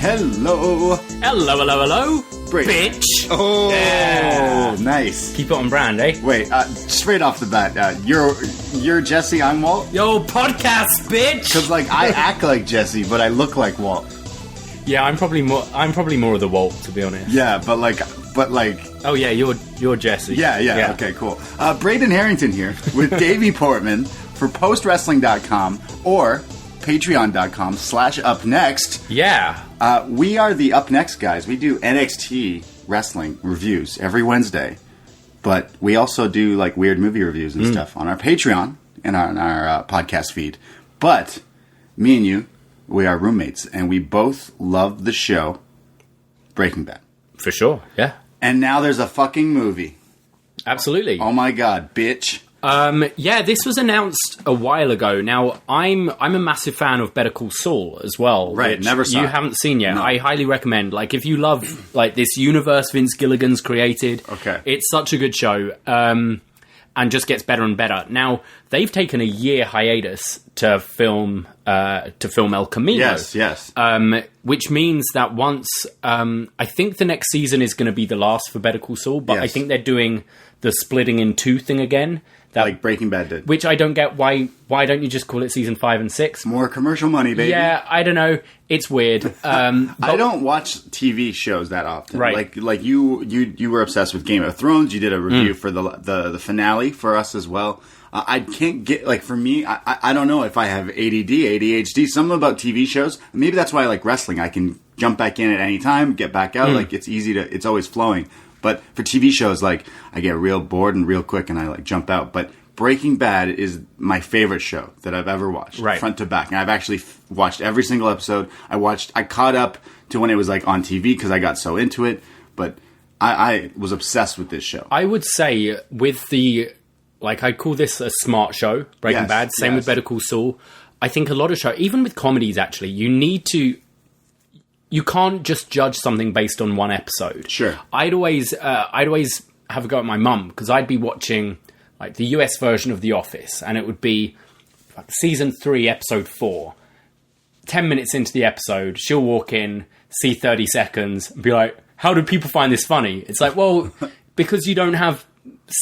Hello. Hello, hello, hello. Braden. Bitch. Oh, yeah. Nice. Keep it on brand, eh? Wait, straight off the bat, you're Jesse, I'm Walt? Yo, podcast, bitch. Because, I act like Jesse, but I look like Walt. Yeah, I'm probably more of the Walt, to be honest. Yeah, but Oh yeah, you're Jesse. Yeah. Okay, cool. Braden Herrington here with Davie Portman for postwrestling.com or patreon.com/upNXT. Yeah. We are the upNXT guys. We do NXT wrestling reviews every Wednesday, but we also do weird movie reviews and stuff on our Patreon and on our podcast feed. But me and you, we are roommates, and we both love the show Breaking Bad. For sure, yeah. And now there's a fucking movie. Absolutely. Oh my god, bitch. Yeah, this was announced a while ago. Now, I'm a massive fan of Better Call Saul as well. Right, which never saw you it. haven't seen yet. No. I highly recommend. If you love this universe Vince Gilligan's created, Okay. It's such a good show. And just gets better and better. Now, they've taken a year hiatus to film El Camino. Yes. Which means that once I think the next season is going to be the last for Better Call Saul, but Yes. I think they're doing the splitting in two thing again. Like Breaking Bad did. Which I don't get. Why don't you just call it season 5 and 6? More commercial money, baby. Yeah, I don't know. It's weird. I don't watch TV shows that often. Right. Like you were obsessed with Game of Thrones. You did a review for the finale for us as well. I can't get, for me, I don't know if I have ADD, ADHD, something about TV shows. Maybe that's why I like wrestling. I can jump back in at any time, get back out. It's easy it's always flowing. But for TV shows, I get real bored and real quick and I jump out. But Breaking Bad is my favorite show that I've ever watched, right. Front to back. And I've actually watched every single episode. I caught up to when it was on TV because I got so into it. But I was obsessed with this show. I would say with the, I'd call this a smart show, Breaking Bad. Same with Better Call Saul. I think a lot of shows, even with comedies actually, you can't just judge something based on one episode. Sure. I'd always have a go at my mum because I'd be watching the US version of The Office, and it would be season 3, episode 4. 10 minutes into the episode, she'll walk in, see 30 seconds, and be like, "How do people find this funny?" It's well, because you don't have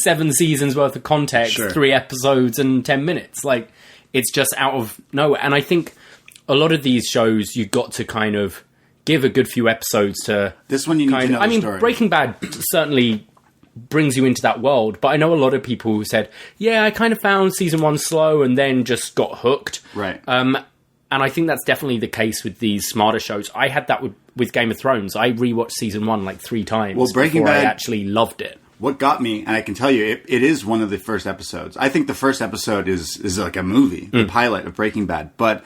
7 seasons worth of context, Sure. 3 episodes and 10 minutes. It's just out of nowhere. And I think a lot of these shows you got to kind of give a good few episodes to This one you need to know the story. Breaking Bad certainly brings you into that world, but I know a lot of people who said, yeah, I kind of found season 1 slow and then just got hooked. Right. And I think that's definitely the case with these smarter shows. I had that with Game of Thrones. I rewatched season 1 3 times Breaking before Bad, I actually loved it. What got me, and I can tell you, it is one of the first episodes. I think the first episode is like a movie, the pilot of Breaking Bad. But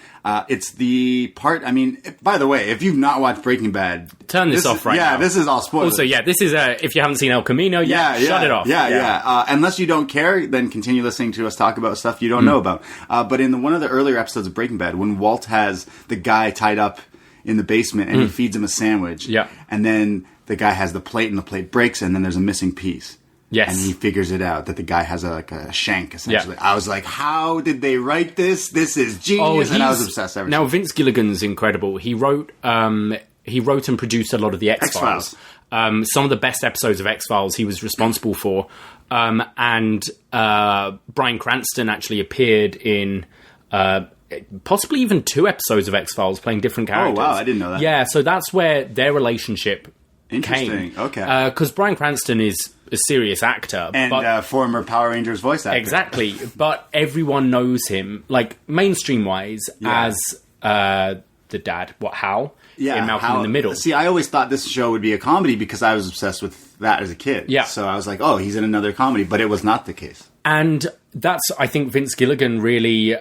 it's the part, by the way, if you've not watched Breaking Bad... Turn this off right now. Yeah, this is all spoilers. Also, this is, if you haven't seen El Camino, shut it off. Yeah. Unless you don't care, then continue listening to us talk about stuff you don't know about. But in one of the earlier episodes of Breaking Bad, when Walt has the guy tied up in the basement and he feeds him a sandwich, and then the guy has the plate and the plate breaks and then there's a missing piece. Yes. And he figures it out, that the guy has a shank, essentially. Yeah. I was like, how did they write this? This is genius. And I was obsessed ever since. Now, Vince Gilligan's incredible. He wrote and produced a lot of the X-Files. Some of the best episodes of X-Files he was responsible for. And Bryan Cranston actually appeared in... possibly even 2 episodes of X-Files playing different characters. Oh, wow, I didn't know that. Yeah, so that's where their relationship Interesting, came. Okay. Because Bryan Cranston is a serious actor. And former Power Rangers voice actor. Exactly, but everyone knows him, mainstream-wise, as the dad, Hal, in Malcolm in the Middle. See, I always thought this show would be a comedy because I was obsessed with that as a kid. Yeah. So I was like, oh, he's in another comedy, but it was not the case. And that's, I think, Vince Gilligan really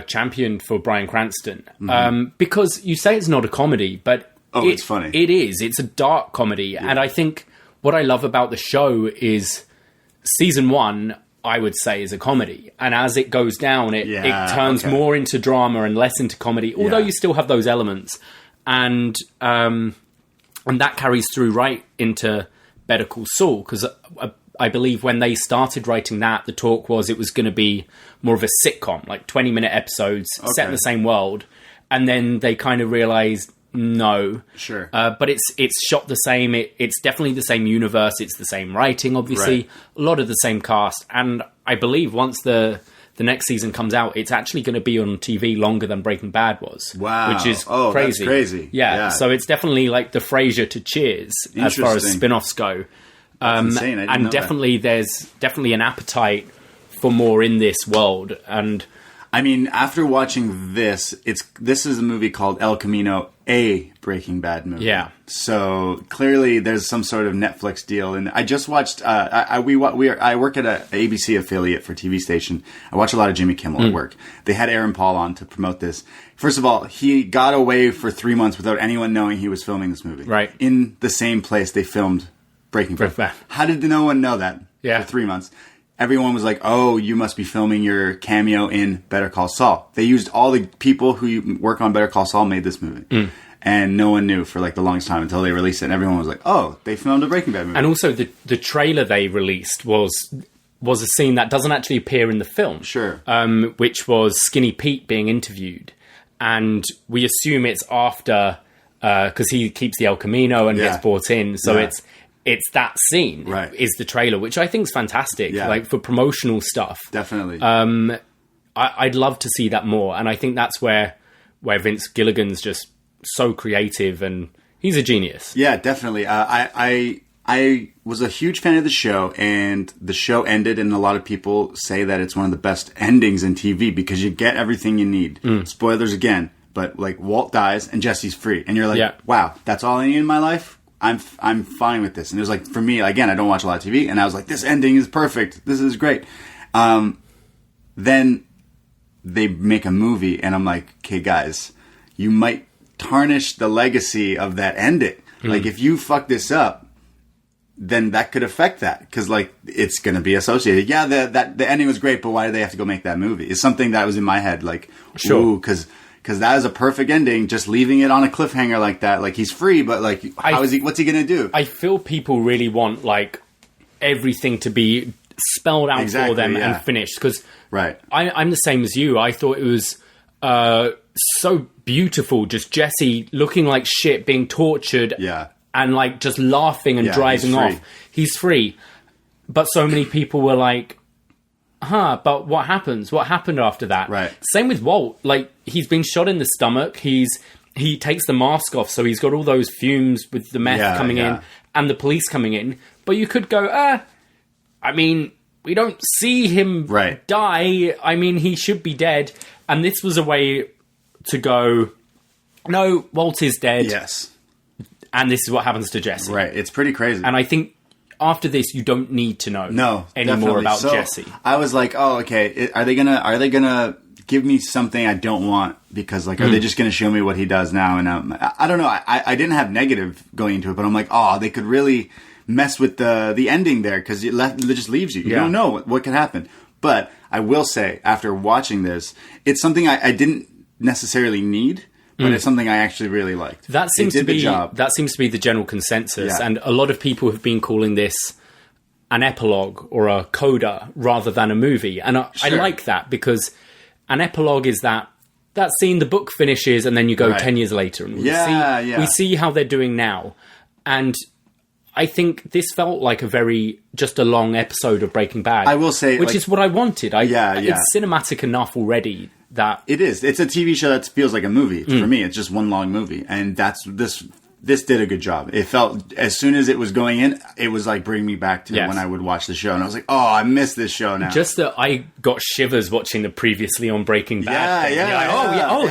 championed for Bryan Cranston. Because you say it's not a comedy, but it's funny. It is. It's a dark comedy. Yeah. And I think what I love about the show is season 1, I would say, is a comedy. And as it goes down, it turns more into drama and less into comedy, although you still have those elements. And that carries through right into Better Call Saul, because I believe when they started writing that, the talk was it was going to be more of a sitcom, 20-minute episodes set in the same world. And then they kind of realized No. Sure. But it's shot the same. It's definitely the same universe. It's the same writing, obviously. Right. A lot of the same cast. And I believe once the next season comes out, it's actually going to be on TV longer than Breaking Bad was. Wow. Which is crazy. That's crazy. Yeah. So it's definitely like the Frasier to Cheers as far as spin-offs go. Insane. I didn't know definitely there's definitely an appetite for more in this world. And I mean, after watching this is a movie called El Camino, a Breaking Bad movie. Yeah. So clearly, there's some sort of Netflix deal, and I just watched. I work at a ABC affiliate for TV station. I watch a lot of Jimmy Kimmel at work. They had Aaron Paul on to promote this. First of all, he got away for 3 months without anyone knowing he was filming this movie. Right. In the same place they filmed Breaking Bad. How did no one know that? Yeah. For 3 months. Everyone was like, oh, you must be filming your cameo in Better Call Saul. They used all the people who work on Better Call Saul made this movie. And no one knew for like the longest time until they released it. And everyone was like, oh, they filmed a Breaking Bad movie. And also the trailer they released was a scene that doesn't actually appear in the film. Sure. Which was Skinny Pete being interviewed. And we assume it's after, because he keeps the El Camino and gets brought in. So it's that scene is the trailer, which I think is fantastic. Yeah. Like for promotional stuff. Definitely. I'd love to see that more. And I think that's where Vince Gilligan's just so creative and he's a genius. Yeah, definitely. I was a huge fan of the show, and the show ended, and a lot of people say that it's one of the best endings in TV because you get everything you need. Spoilers again, but like Walt dies and Jesse's free, and you're like, wow, that's all I need in my life? I'm fine with this. And it was like, for me, again, I don't watch a lot of TV, and I was like, this ending is perfect. This is great. Then they make a movie, and I'm like, okay, guys, you might tarnish the legacy of that ending. Like, if you fuck this up, then that could affect that, because like it's going to be associated. Yeah, the ending was great, but why did they have to go make that movie? It's something that was in my head, like, ooh, because that is a perfect ending. Just leaving it on a cliffhanger like that, like he's free, but like, what's he going to do? I feel people really want like everything to be spelled out for them and finished, because I'm the same as you. I thought it was so beautiful, just Jesse looking like shit, being tortured, and like just laughing and driving off. He's free. But so many people were like, but what happens? What happened after that? Right. Same with Walt. Like, he's been shot in the stomach. He takes the mask off, so he's got all those fumes with the meth coming in and the police coming in. But you could go, I mean, we don't see him die. I mean, he should be dead. And this was a way to go, no, Walt is dead. Yes. And this is what happens to Jesse. Right. It's pretty crazy. And I think after this, you don't need to know anymore about Jesse. I was like, oh, okay. Are they gonna give me something I don't want? Because like, are they just gonna show me what he does now? And I don't know. I didn't have negative going into it, but I'm like, oh, they could really mess with the ending there, because it just leaves you. You don't know what could happen. But I will say, after watching this, it's something I didn't necessarily need. But it's something I actually really liked. That seems to be the general consensus, and a lot of people have been calling this an epilogue or a coda rather than a movie. And I like that, because an epilogue is that scene, the book finishes, and then you go 10 years later, and we see how they're doing now. And I think this felt like just a long episode of Breaking Bad. I will say, which is what I wanted. It's cinematic enough already. That it is. It's a TV show that feels like a movie. For me, it's just one long movie. And this did a good job. It felt, as soon as it was going in, it was like bringing me back to when I would watch the show. And I was like, oh, I miss this show now. Just that I got shivers watching the previously on Breaking Bad.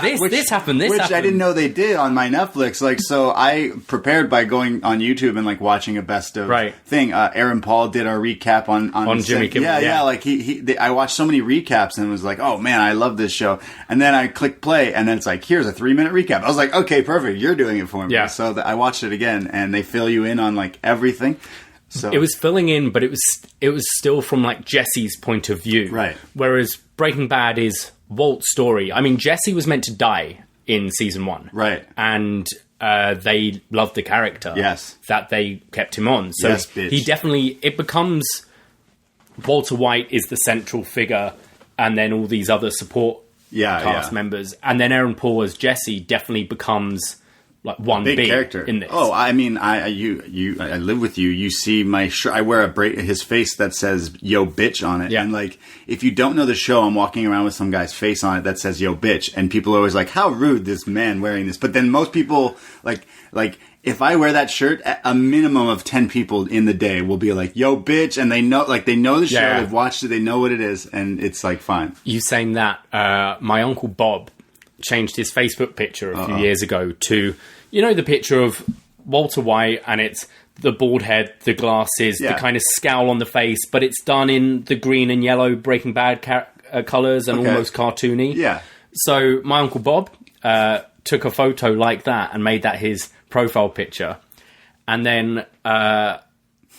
This happened. Which I didn't know they did on my Netflix. Like, so I prepared by going on YouTube and like watching a best of thing. Aaron Paul did a recap on Jimmy Kimmel. Like I watched so many recaps and was like, oh man, I love this show. And then I click play, and then it's like, here's a 3-minute recap. I was like, okay, perfect. You're doing it for me. Yeah. So I watched it again, and they fill you in on like everything. So it was filling in, but it was still from like Jesse's point of view, right? Whereas Breaking Bad is Walt's story. I mean, Jesse was meant to die in season 1, right? And they loved the character, that they kept him on. So it becomes Walter White is the central figure, and then all these other support cast members, and then Aaron Paul as Jesse definitely becomes like one big B character in this. Oh, I mean, I live with you. You see my shirt. I wear his face that says "Yo bitch" on it. Yeah. And like, if you don't know the show, I'm walking around with some guy's face on it that says "Yo bitch," and people are always like, "How rude, this man wearing this." But then most people like. If I wear that shirt, a minimum of 10 people in the day will be like, "Yo, bitch," and they know the show, they've watched it, they know what it is, and it's like fine. You saying that? My uncle Bob changed his Facebook picture a few years ago to, the picture of Walter White, and it's the bald head, the glasses, the kind of scowl on the face, but it's done in the green and yellow Breaking Bad colours and almost cartoony. Yeah. So my uncle Bob took a photo like that and made that his profile picture, and then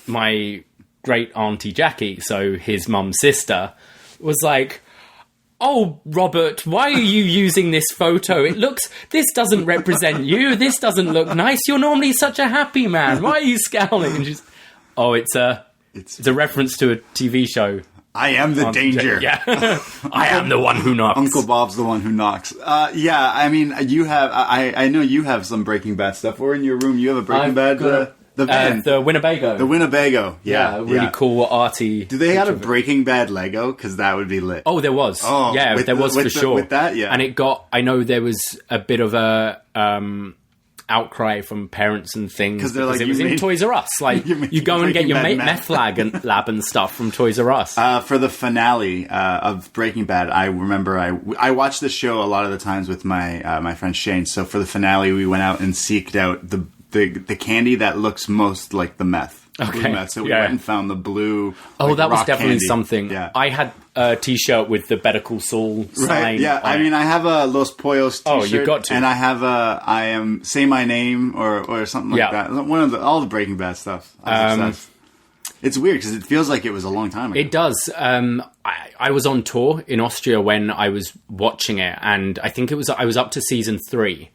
my great auntie Jackie, so his mum's sister, was like, "Oh, Robert, why are you using this photo? This doesn't represent you. This doesn't look nice. You're normally such a happy man. Why are you scowling?" And she's, it's a reference to a TV show. I am the danger. Yeah. I am the one who knocks. Uncle Bob's the one who knocks. Yeah, I mean, you have... I know you have some Breaking Bad stuff. We're in your room. You have a Breaking Bad... the van. The Winnebago. The Winnebago. Yeah. Really cool, arty... Do they have a Breaking Bad Lego? Because that would be lit. Oh, there was. Oh, yeah, there was for sure. With that, yeah. And it got... I know there was a bit of a... outcry from parents and things because they're like, it was in Toys R Us. Like, you go and get your meth lab and stuff from Toys R Us. For the finale of Breaking Bad, I remember I watched the show a lot of the times with my friend Shane. So for the finale, we went out and seeked out the candy that looks most like the meth. Okay. Meth. So we went and found the blue. Oh, that was definitely candy. something. Yeah. I had a T-shirt with the Better Call Saul sign. Right. Yeah. I mean, I have a Los Pollos T-shirt. Oh, you got to. And I have I am Say My Name or something like that. One of all the Breaking Bad stuff. It's weird because it feels like it was a long time ago. It does. I was on tour in Austria when I was watching it, and I think I was up to season 3,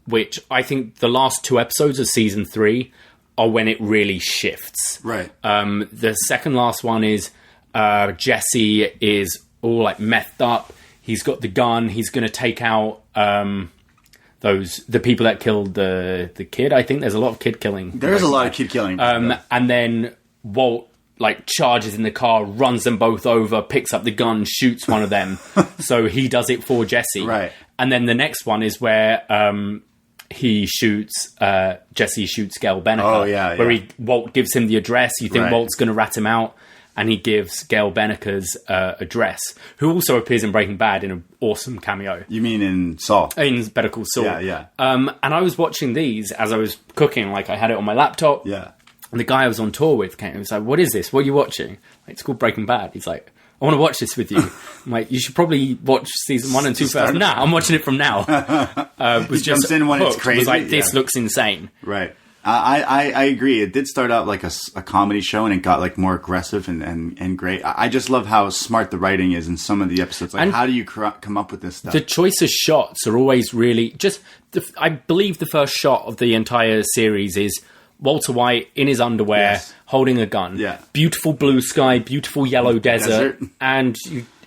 which I think the last 2 episodes of season 3 are when it really shifts. Right. The second last one is Jesse is all like methed up. He's got the gun. He's going to take out the people that killed the kid. I think there's a lot of kid killing. There's a lot of kid killing. And then Walt charges in the car, runs them both over, picks up the gun, shoots one of them. So he does it for Jesse. Right. And then the next one is where Jesse shoots Gail Benneker. Oh, yeah. Where Walt gives him the address. You think Walt's going to rat him out. And he gives Gail Benneker's address, who also appears in Breaking Bad in an awesome cameo. You mean in Saul? In Better Call Saul. Yeah. And I was watching these as I was cooking. Like, I had it on my laptop. Yeah. And the guy I was on tour with came and was like, "What is this? What are you watching?" Like, it's called Breaking Bad. He's like, "I want to watch this with you." I'm like, "You should probably watch season 1 and 2 first." Nah, I'm watching it from now. Was just jumps in when it's crazy. Was like, this looks insane. Right. I agree. It did start out like a comedy show, and it got like more aggressive and great. I just love how smart the writing is in some of the episodes. Like, how do you come up with this stuff? The choice of shots are always really just. I believe the first shot of the entire series is Walter White in his underwear, holding a gun. Yeah. Beautiful blue sky, beautiful yellow desert. And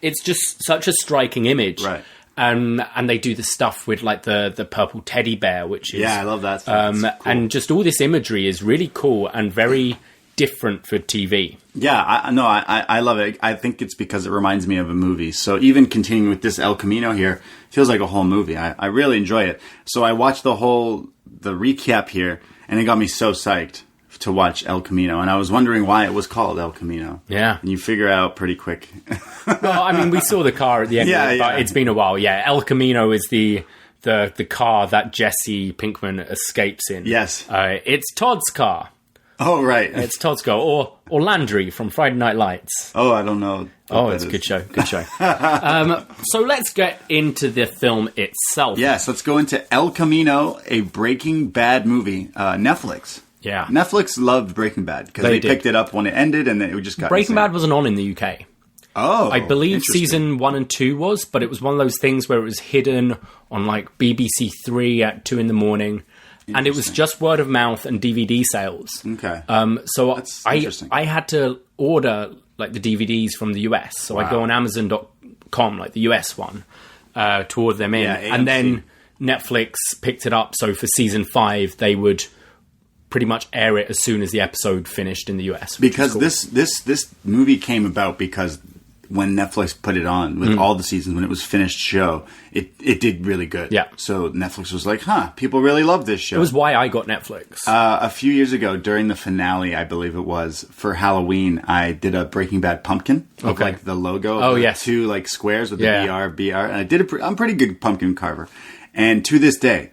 it's just such a striking image. Right. And they do the stuff with like the purple teddy bear, which is... I love that stuff. Cool. And just all this imagery is really cool and very different for TV. Yeah, I love it. I think it's because it reminds me of a movie. So even continuing with this El Camino here, feels like a whole movie. I really enjoy it. So I watched the recap here, and it got me so psyched to watch El Camino. And I was wondering why it was called El Camino. Yeah. And you figure out pretty quick. Well, I mean, we saw the car at the end of it, but it's been a while. Yeah, El Camino is the car that Jesse Pinkman escapes in. Yes. It's Todd's car. Oh, right. It's Todd's car. Or Landry from Friday Night Lights. Oh, I don't know. Oh, it's a good show. Good show. So let's get into the film itself. Yes, let's go into El Camino, a Breaking Bad movie. Netflix. Yeah. Netflix loved Breaking Bad because they picked it up when it ended, and then it just got Breaking Bad wasn't on in the UK. Oh, I believe season 1 and 2 was, but it was one of those things where it was hidden on like BBC 3 at 2 a.m, and it was just word of mouth and DVD sales. Okay. So I had to order like the DVDs from the US. So I go on Amazon.com, like the US one, to order them in, and then Netflix picked it up, so for season 5, they would pretty much air it as soon as the episode finished in the US. Because cool. this movie came about because when Netflix put it on with all the seasons, when it was finished show, it did really good. Yeah. So Netflix was like, people really love this show. It was why I got Netflix. A few years ago, during the finale, I believe it was, for Halloween, I did a Breaking Bad pumpkin of like the logo. Oh, yes. 2 like squares with the BR. And I did I'm a pretty good pumpkin carver. And to this day,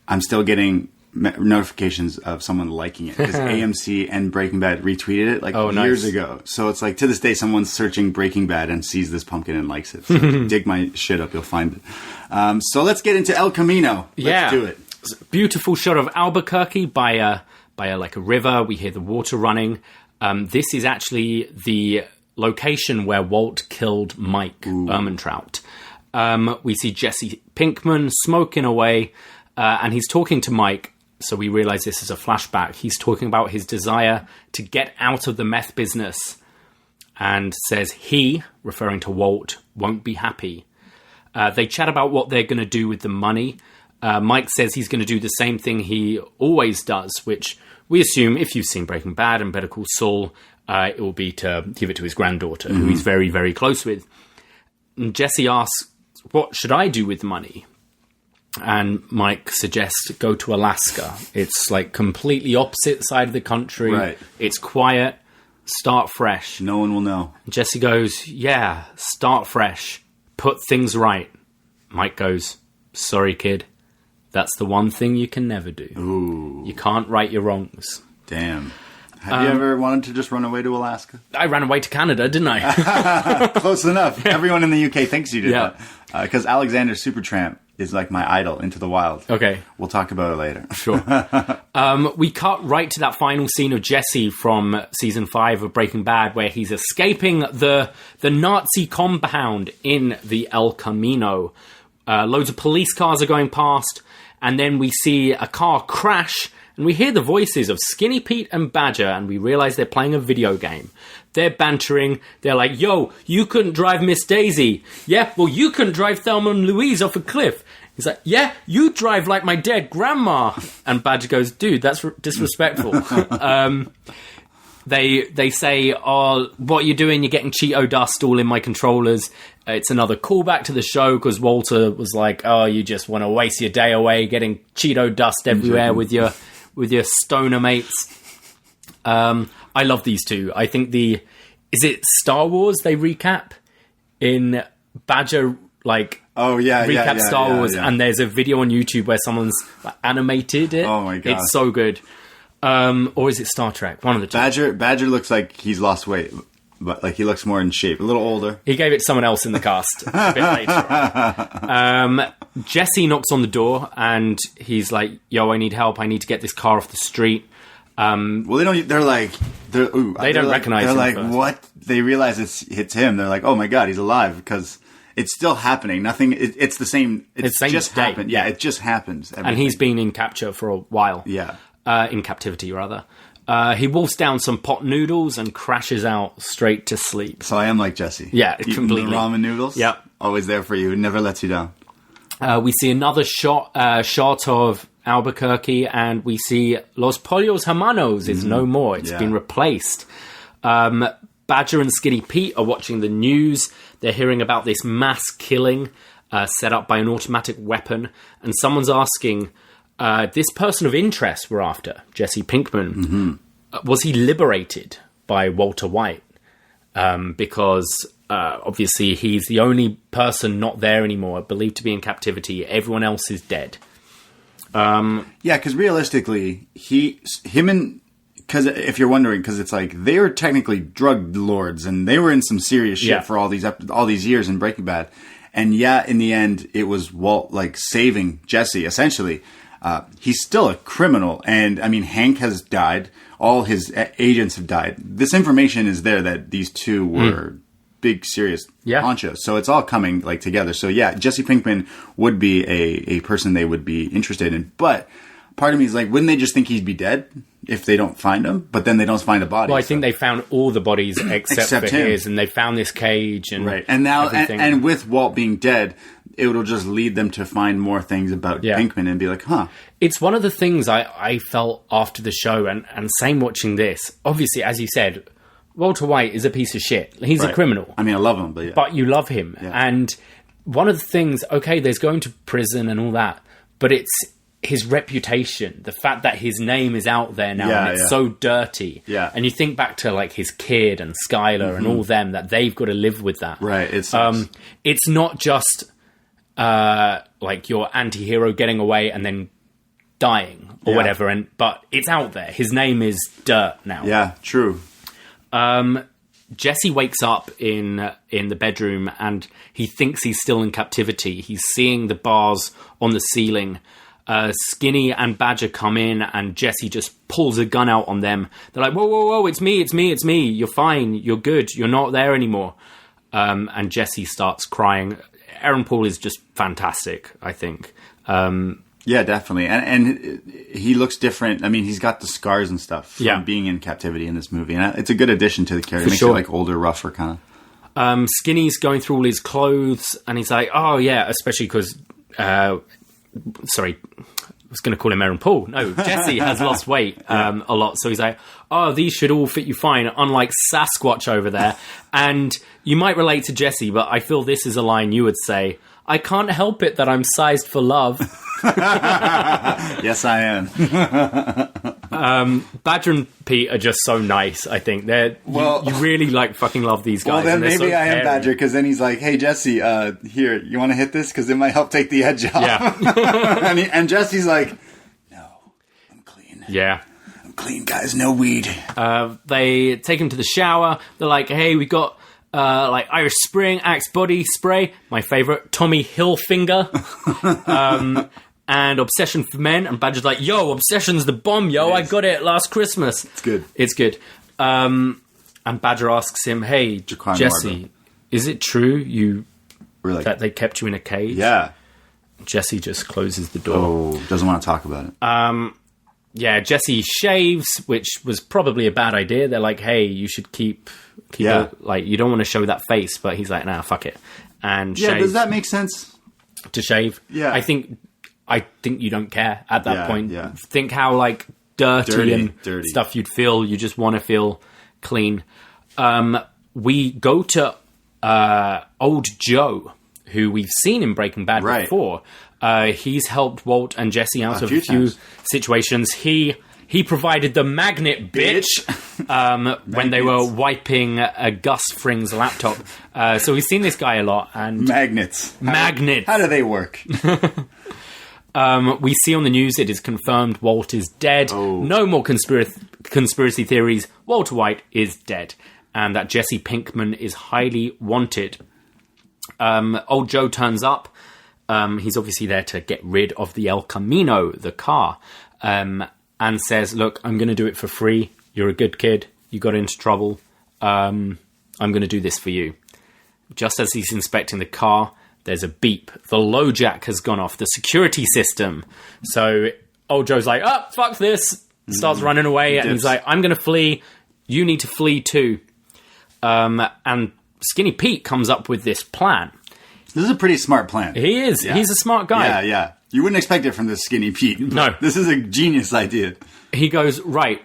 I'm still getting notifications of someone liking it because AMC and Breaking Bad retweeted it like years ago. So it's like to this day someone's searching Breaking Bad and sees this pumpkin and likes it. So if you dig my shit up, you'll find it. So let's get into El Camino. Let's do it. Beautiful shot of Albuquerque by a river. We hear the water running. This is actually the location where Walt killed Mike Ehrmantraut. We see Jesse Pinkman smoking away, and he's talking to Mike. So we realize this is a flashback. He's talking about his desire to get out of the meth business and says he, referring to Walt, won't be happy. They chat about what they're going to do with the money. Mike says he's going to do the same thing he always does, which we assume, if you've seen Breaking Bad and Better Call Saul, it will be to give it to his granddaughter, who he's very, very close with. And Jesse asks, what should I do with the money? And Mike suggests go to Alaska. It's like completely opposite side of the country. Right. It's quiet. Start fresh. No one will know. Jesse goes, yeah, start fresh. Put things right. Mike goes, sorry, kid. That's the one thing you can never do. Ooh. You can't right your wrongs. Damn. Have you ever wanted to just run away to Alaska? I ran away to Canada, didn't I? Close enough. Everyone in the UK thinks you did that. Because Alexander Supertramp is like my idol, Into the Wild. Okay. We'll talk about it later. Sure. We cut right to that final scene of Jesse from season 5 of Breaking Bad, where he's escaping the Nazi compound in the El Camino. Loads of police cars are going past, and then we see a car crash, and we hear the voices of Skinny Pete and Badger, and we realize they're playing a video game. They're bantering. They're like, yo, you couldn't drive Miss Daisy. Yeah, well, you couldn't drive Thelma and Louise off a cliff. He's like, yeah, you drive like my dead grandma. And Badger goes, dude, that's disrespectful. They say, oh, what are you doing? You're getting Cheeto dust all in my controllers. It's another callback to the show because Walter was like, oh, you just want to waste your day away getting Cheeto dust everywhere with your stoner mates. I love these two. I think is it Star Wars they recap in Badger, like, Star Wars, and there's a video on YouTube where someone's animated it. Oh my god. It's so good. Or is it Star Trek? One of the two. Badger looks like he's lost weight, but like he looks more in shape, a little older. He gave it to someone else in the cast a bit later. Jesse knocks on the door and he's like, yo, I need help. I need to get this car off the street. Well, they don't. They don't recognize him. They're like, first. what? They realize it's him. They're like, oh my god, he's alive because it's still happening. Nothing. It's the same. It's just happened. Yeah, it just happens. And he's been in capture for a while. Yeah. In captivity, rather. He wolfs down some pot noodles and crashes out straight to sleep. So I am like Jesse. Yeah, eating completely. The ramen noodles. Yep. Always there for you. Never lets you down. We see another shot of Albuquerque, and we see Los Pollos Hermanos is no more. It's been replaced. Badger and Skinny Pete are watching the news. They're hearing about this mass killing set up by an automatic weapon, and someone's asking, this person of interest we're after, Jesse Pinkman, was he liberated by Walter White? Because obviously he's the only person not there anymore, believed to be in captivity. Everyone else is dead. Because realistically, because if you're wondering, because it's like they were technically drug lords and they were in some serious shit for all these years in Breaking Bad, and in the end, it was Walt like saving Jesse essentially. He's still a criminal, and I mean Hank has died. All his agents have died. This information is there that these two were big, serious honchos. So it's all coming like together. So Jesse Pinkman would be a person they would be interested in. But part of me is like, wouldn't they just think he'd be dead? if they don't find him, but then they don't find the body. Well, I think they found all the bodies except for him. his, and they found this cage and and now everything. with Walt being dead, it'll just lead them to find more things about Pinkman and be like, huh. It's one of the things I felt after the show, and same watching this. Obviously, as you said, Walter White is a piece of shit. He's a criminal. I mean, I love him, but you love him. Yeah. And one of the things, okay, there's going to prison and all that, but it's his reputation, the fact that his name is out there now, and it's so dirty. Yeah. And you think back to like his kid and Skylar and all them, that they've got to live with that. Right. It's not just like your anti-hero getting away and then dying or whatever, but it's out there. His name is dirt now. Yeah, true. Jesse wakes up in the bedroom and he thinks he's still in captivity. He's seeing the bars on the ceiling. Skinny and Badger come in and Jesse just pulls a gun out on them. They're like, whoa, whoa, whoa, it's me. You're fine. You're good. You're not there anymore. And Jesse starts crying. Aaron Paul is just fantastic, I think. Yeah, definitely. And he looks different. I mean, he's got the scars and stuff from being in captivity in this movie. And it's a good addition to the character. It makes it like older, rougher kind of. Skinny's going through all his clothes and he's like, oh yeah, especially because... sorry, I was going to call him Aaron Paul. No, Jesse has lost weight a lot. So he's like, oh, these should all fit you fine, unlike Sasquatch over there. And you might relate to Jesse, but I feel this is a line you would say, I can't help it that I'm sized for love. Yes, I am. Badger and Pete are just so nice, I think. You really like fucking love these guys. Well, then maybe I am Badger, because then he's like, hey, Jesse, here, you want to hit this? Because it might help take the edge off. Yeah. and Jesse's like, no, I'm clean. Yeah. I'm clean, guys, no weed. They take him to the shower. They're like, hey, we got... like Irish Spring, Axe Body Spray, my favourite, Tommy Hilfiger, and Obsession for Men. And Badger's like, yo, Obsession's the bomb, yo, I got it last Christmas. It's good. And Badger asks him, hey, Jesse, is it true that they kept you in a cage? Yeah. Jesse just closes the door. Oh, doesn't want to talk about it. Yeah, Jesse shaves, which was probably a bad idea. They're like, hey, you should keep it, like, you don't want to show that face, but he's like, nah, fuck it. And shaves. Does that make sense? To shave? Yeah. I think you don't care at that point. Yeah. Think how, like, dirty stuff you'd feel. You just want to feel clean. We go to Old Joe, who we've seen in Breaking Bad before. He's helped Walt and Jesse out of a few situations. He provided the magnet, bitch, when they were wiping Gus Fring's laptop. So we've seen this guy a lot. And Magnets. How do they work? We see on the news it is confirmed Walt is dead. Oh. No more conspiracy theories. Walter White is dead. And that Jesse Pinkman is highly wanted. Old Joe turns up. He's obviously there to get rid of the El Camino, the car, and says, look, I'm going to do it for free. You're a good kid. You got into trouble. I'm going to do this for you. Just as he's inspecting the car, there's a beep. The low jack has gone off, the security system. So Old Joe's like, oh, fuck this. Starts running away, and he's like, I'm going to flee. You need to flee too. And Skinny Pete comes up with this plan. This is a pretty smart plan. He is. Yeah. He's a smart guy. Yeah. You wouldn't expect it from this Skinny Pete. No. This is a genius idea. He goes, right,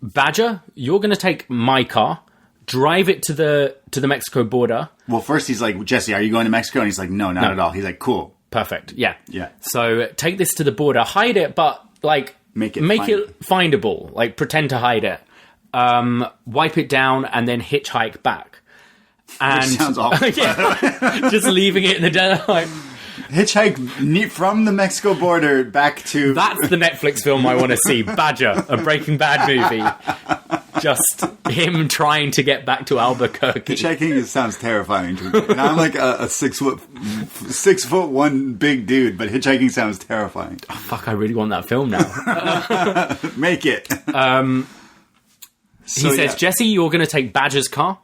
Badger, you're going to take my car, drive it to the Mexico border. Well, first he's like, Jesse, are you going to Mexico? And he's like, no, not at all. He's like, cool. Perfect. Yeah. Yeah. So take this to the border, hide it, but like make it findable. Like pretend to hide it. Wipe it down and then hitchhike back. And which sounds awful. Yeah, just leaving it in the desert. Like, hitchhike from the Mexico border back to... That's the Netflix film I want to see. Badger, a Breaking Bad movie. Just him trying to get back to Albuquerque. Hitchhiking sounds terrifying to me. And I'm like a 6'1" big dude, but hitchhiking sounds terrifying. Oh, fuck, I really want that film now. Make it. He says, Jesse, you're going to take Badger's car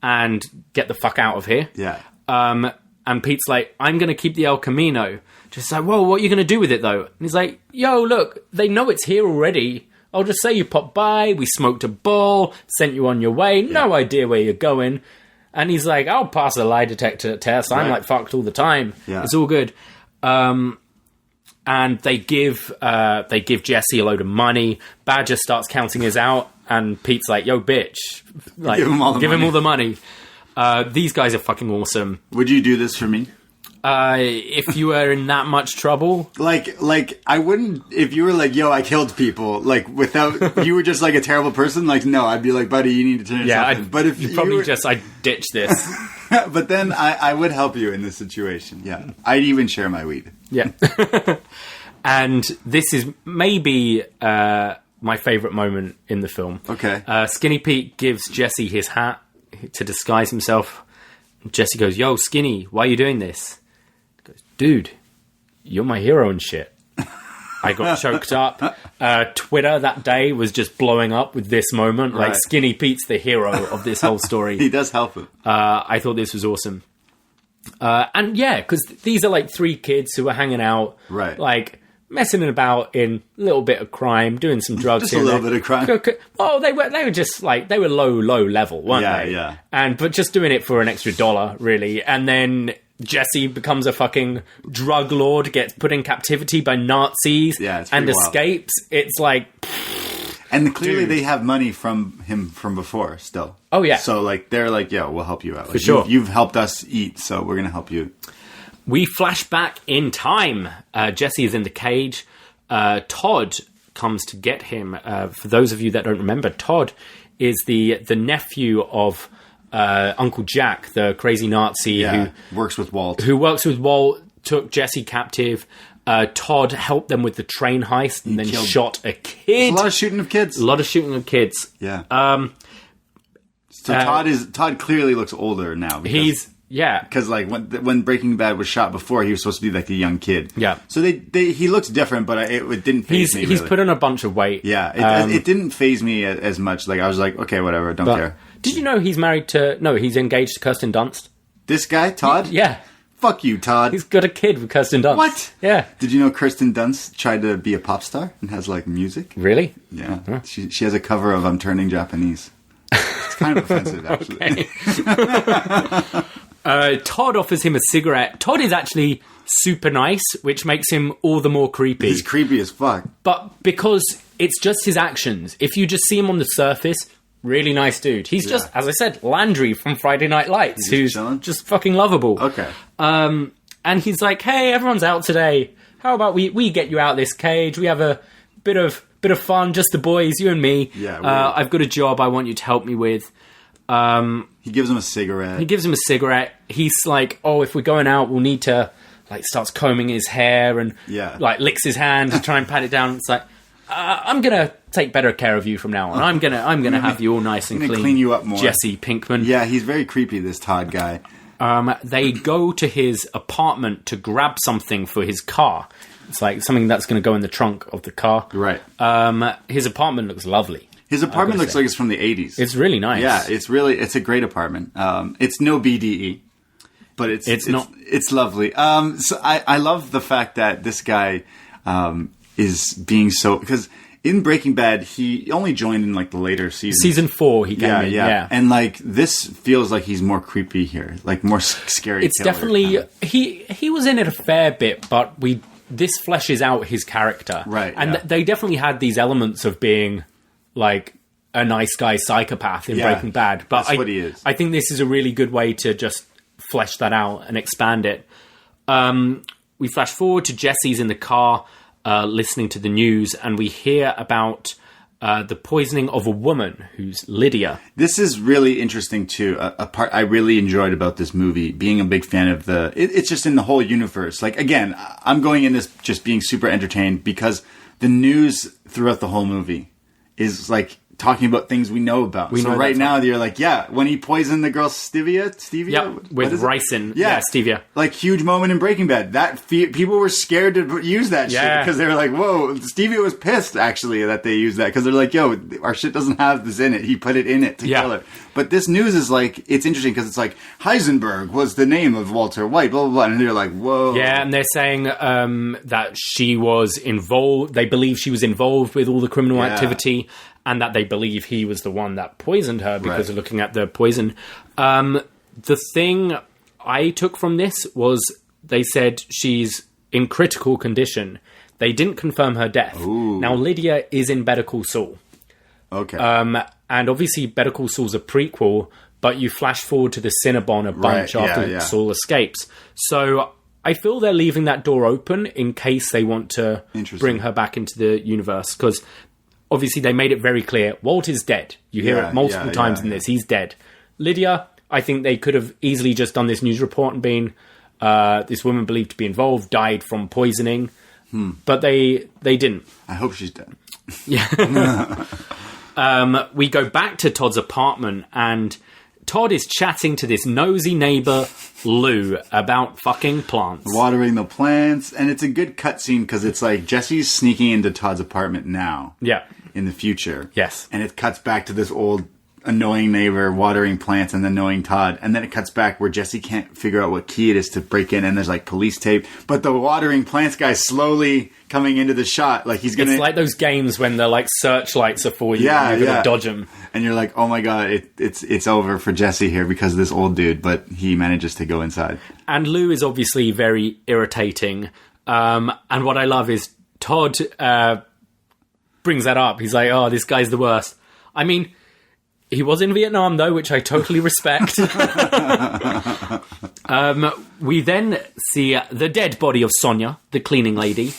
and get the fuck out of here. Yeah. And Pete's like, I'm going to keep the El Camino. Just like, whoa, what are you going to do with it, though? And he's like, yo, look, they know it's here already. I'll just say you popped by, we smoked a bowl, sent you on your way, no idea where you're going. And he's like, I'll pass a lie detector test. I'm like fucked all the time. Yeah. It's all good. And they give Jesse a load of money. Badger starts counting his out, and Pete's like, yo, bitch. Like, give him all the money. These guys are fucking awesome. Would you do this for me? If you were in that much trouble, like I wouldn't. If you were like, "Yo, I killed people," like without you were just like a terrible person, like no, I'd be like, "Buddy, you need to turn yourself in." But if you probably I'd ditch this. But then I would help you in this situation. Yeah, I'd even share my weed. Yeah, and this is maybe my favorite moment in the film. Okay, Skinny Pete gives Jesse his hat to disguise himself. Jesse goes, "Yo, Skinny, why are you doing this?" Dude, you're my hero and shit. I got choked up. Twitter that day was just blowing up with this moment. Like, Skinny Pete's the hero of this whole story. He does help him. I thought this was awesome. And yeah, because these are like 3 kids who are hanging out. Right. Like, messing about in a little bit of crime, doing some drugs. Just a little bit of crime. Oh, they were just like, they were low level, weren't they? Yeah. But just doing it for an extra $1, really. And then Jesse becomes a fucking drug lord, gets put in captivity by Nazis, and escapes. It's like... And clearly they have money from him from before still. Oh, yeah. So, like, they're like, yo, we'll help you out. Like, for sure. You've helped us eat, so we're going to help you. We flash back in time. Jesse is in the cage. Todd comes to get him. For those of you that don't remember, Todd is the nephew of Uncle Jack, the crazy Nazi who works with Walt. Took Jesse captive. Todd helped them with the train heist and then shot a kid. A lot of shooting of kids. Yeah. So Todd clearly looks older now. Because like when Breaking Bad was shot before, he was supposed to be like a young kid. Yeah. So he looks different, but it didn't faze me. He's really. put on a bunch of weight. Yeah. It didn't faze me as much. Like I was like, okay, whatever, don't care. Did you know he's he's engaged to Kirsten Dunst? This guy, Todd? Yeah. Fuck you, Todd. He's got a kid with Kirsten Dunst. What? Yeah. Did you know Kirsten Dunst tried to be a pop star and has like music? Really? Yeah. Huh. She has a cover of I'm Turning Japanese. It's kind of offensive, actually. Todd offers him a cigarette. Todd is actually super nice, which makes him all the more creepy. He's creepy as fuck. But because it's just his actions. If you just see him on the surface, really nice dude. He's just, as I said, Landry from Friday Night Lights, who's just fucking lovable. Okay. And he's like, hey, everyone's out today. How about we get you out of this cage? We have a bit of fun, just the boys, you and me. Yeah. I've got a job I want you to help me with. He gives him a cigarette. He's like, oh, if we're going out, we'll need to, like, starts combing his hair and like licks his hand to try and pat it down. It's like, I'm gonna take better care of you from now on. I'm gonna have you all nice and clean you up more. Jesse Pinkman. Yeah, he's very creepy, this Todd guy. They go to his apartment to grab something for his car. It's like something that's going to go in the trunk of the car. Right. His apartment looks lovely. His apartment looks like it's from the 80s. It's really nice. Yeah, it's a great apartment. It's no BDE, but it's lovely. So I love the fact that this guy is being so, because in Breaking Bad he only joined in like the later seasons. Season 4 he came in. Yeah. And like this feels like he's more creepy here, like more scary. It's definitely kind of. He was in it a fair bit, but this fleshes out his character, right? And they definitely had these elements of being like a nice guy psychopath in Breaking Bad, but that's what he is. I think this is a really good way to just flesh that out and expand it. We flash forward to Jesse's in the car listening to the news, and we hear about the poisoning of a woman who's Lydia. This is really interesting too. A part I really enjoyed about this movie, being a big fan of it's just in the whole universe. Like, again, I'm going in this just being super entertained because the news throughout the whole movie is like talking about things we know about. So right now, you're like, when he poisoned the girl Stevia? Yep, with ricin. Yeah, stevia. Like, huge moment in Breaking Bad. People were scared to use that shit because they were like, whoa, Stevia was pissed, actually, that they used that because they're like, yo, our shit doesn't have this in it. He put it in it to kill her. But this news is like, it's interesting because it's like, Heisenberg was the name of Walter White, blah, blah, blah. And they're like, whoa. Yeah, and they're saying that she was involved. They believe she was involved with all the criminal activity. And that they believe he was the one that poisoned her because of looking at the poison. The thing I took from this was they said she's in critical condition. They didn't confirm her death. Ooh. Now, Lydia is in Better Call Saul. Okay. And obviously, Better Call Saul's a prequel, but you flash forward to the Cinnabon a bunch after Saul escapes. So I feel they're leaving that door open in case they want to bring her back into the universe. Because obviously, they made it very clear, Walt is dead. You hear it multiple times in this. He's dead. Lydia, I think they could have easily just done this news report and been, this woman believed to be involved, died from poisoning. But they didn't. I hope she's dead. Yeah. We go back to Todd's apartment, and Todd is chatting to this nosy neighbor, Lou, about fucking plants. Watering the plants. And it's a good cutscene because it's like Jesse's sneaking into Todd's apartment now. Yeah. In the future. Yes. And it cuts back to this old annoying neighbor watering plants and annoying Todd. And then it cuts back where Jesse can't figure out what key it is to break in, and there's like police tape. But the watering plants guy's slowly coming into the shot. Like he's gonna... It's like those games when the like searchlights are for you and you're gonna dodge them. And you're like, oh my god, it's over for Jesse here because of this old dude, but he manages to go inside. And Lou is obviously very irritating. And what I love is Todd brings that up. He's like, oh, this guy's the worst. I mean, he was in Vietnam, though, which I totally respect. We then see the dead body of Sonia, the cleaning lady.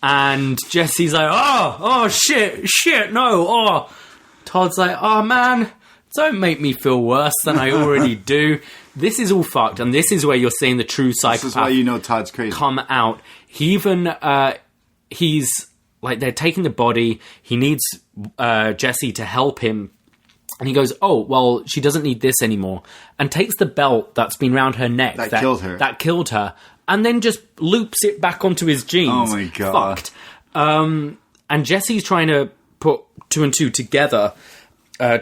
And Jesse's like, oh, shit, no, oh. Todd's like, oh, man, don't make me feel worse than I already do. This is all fucked, and this is where you're seeing the true psychopath. This is why you know Todd's crazy. Come out. He even, he's, like, they're taking the body. He needs Jesse to help him. And he goes, oh, well, she doesn't need this anymore. And takes the belt that's been round her neck. That killed her. And then just loops it back onto his jeans. Oh, my God. Fucked. And Jesse's trying to put two and two together.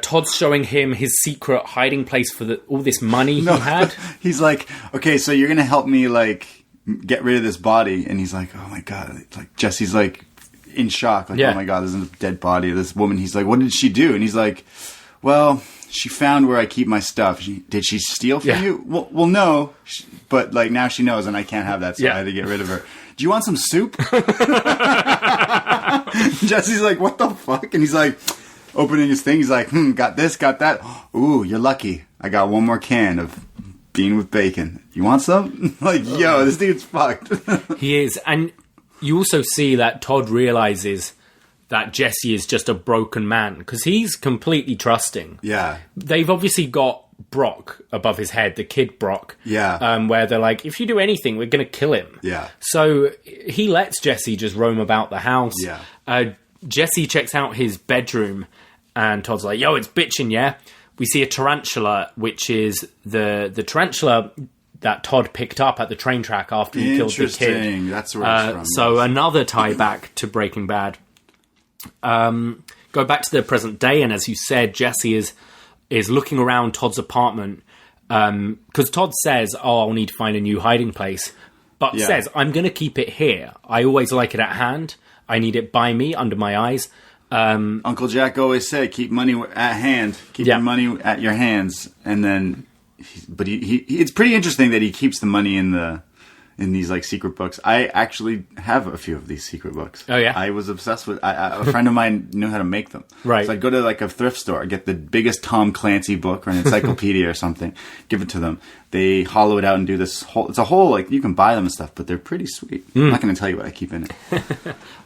Todd's showing him his secret hiding place for all this money he had. He's like, okay, so you're going to help me, like, get rid of this body. And he's like, oh, my God. Like, Jesse's, like, in shock. Like, oh, my God, there's a dead body of this woman. He's like, what did she do? And he's like... Well, she found where I keep my stuff. Did she steal from you? Well, no. But, like, now she knows, and I can't have that, so I had to get rid of her. Do you want some soup? Jesse's like, what the fuck? And he's like, opening his thing. He's like, got this, got that. Ooh, you're lucky. I got one more can of bean with bacon. You want some? Like, yo, this dude's fucked. He is. And you also see that Todd realizes... that Jesse is just a broken man, because he's completely trusting. Yeah. They've obviously got Brock above his head, the kid Brock. Yeah. Where they're like, if you do anything, we're going to kill him. Yeah. So he lets Jesse just roam about the house. Yeah. Jesse checks out his bedroom, and Todd's like, yo, it's bitching, yeah? We see a tarantula, which is the tarantula that Todd picked up at the train track after he killed the kid. Interesting. That's where it's from. So another tie back to Breaking Bad. Go back to the present day, and as you said, Jesse is looking around Todd's apartment because Todd says, oh, I'll need to find a new hiding place, but says, I'm going to keep it here. I always like it at hand. I need it by me, under my eyes. Uncle Jack always said, keep money at hand, keep your money at your hands. And then, but he it's pretty interesting that he keeps the money in these like secret books. I actually have a few of these secret books. Oh yeah, I was obsessed with. A friend of mine knew how to make them. Right. So I'd go to like a thrift store, get the biggest Tom Clancy book or an encyclopedia or something, give it to them. They hollow it out and do this whole. It's a whole like you can buy them and stuff, but they're pretty sweet. I'm not going to tell you what I keep in it.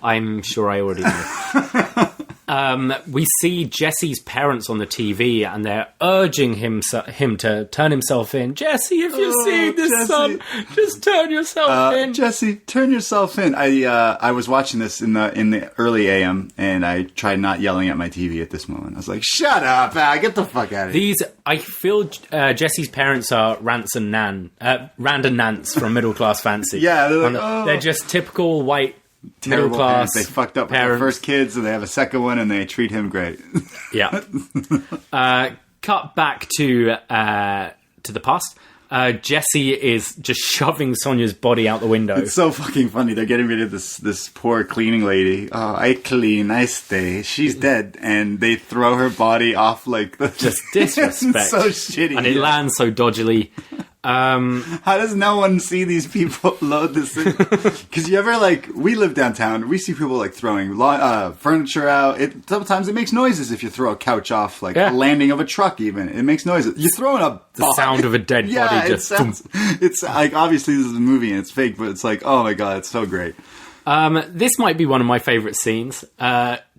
I'm sure I already know. We see Jesse's parents on the TV, and they're urging him to turn himself in. Jesse, if you see this, Jesse, son, just turn yourself in. Jesse, turn yourself in. I was watching this in the early AM, and I tried not yelling at my TV at this moment. I was like, "Shut up, get the fuck out of here." I feel Jesse's parents are Rand and Nance from Middle Class Fancy. Yeah, they're just typical white. Terrible parents. They fucked up with their first kids, and they have a second one, and they treat him great. Yeah. Cut back to the past. Jesse is just shoving Sonia's body out the window. It's so fucking funny. They're getting rid of this poor cleaning lady. Oh, I clean, I stay. She's dead, and they throw her body off like just disrespect. So shitty, and it lands so dodgily. How does no one see these people load this in? Because you ever, we live downtown, we see people, throwing furniture out. Sometimes it makes noises if you throw a couch off, a landing of a truck even. It makes noises. You're throwing the sound of a dead body just... It's obviously this is a movie and it's fake, but it's oh my god, it's so great. This might be one of my favourite scenes.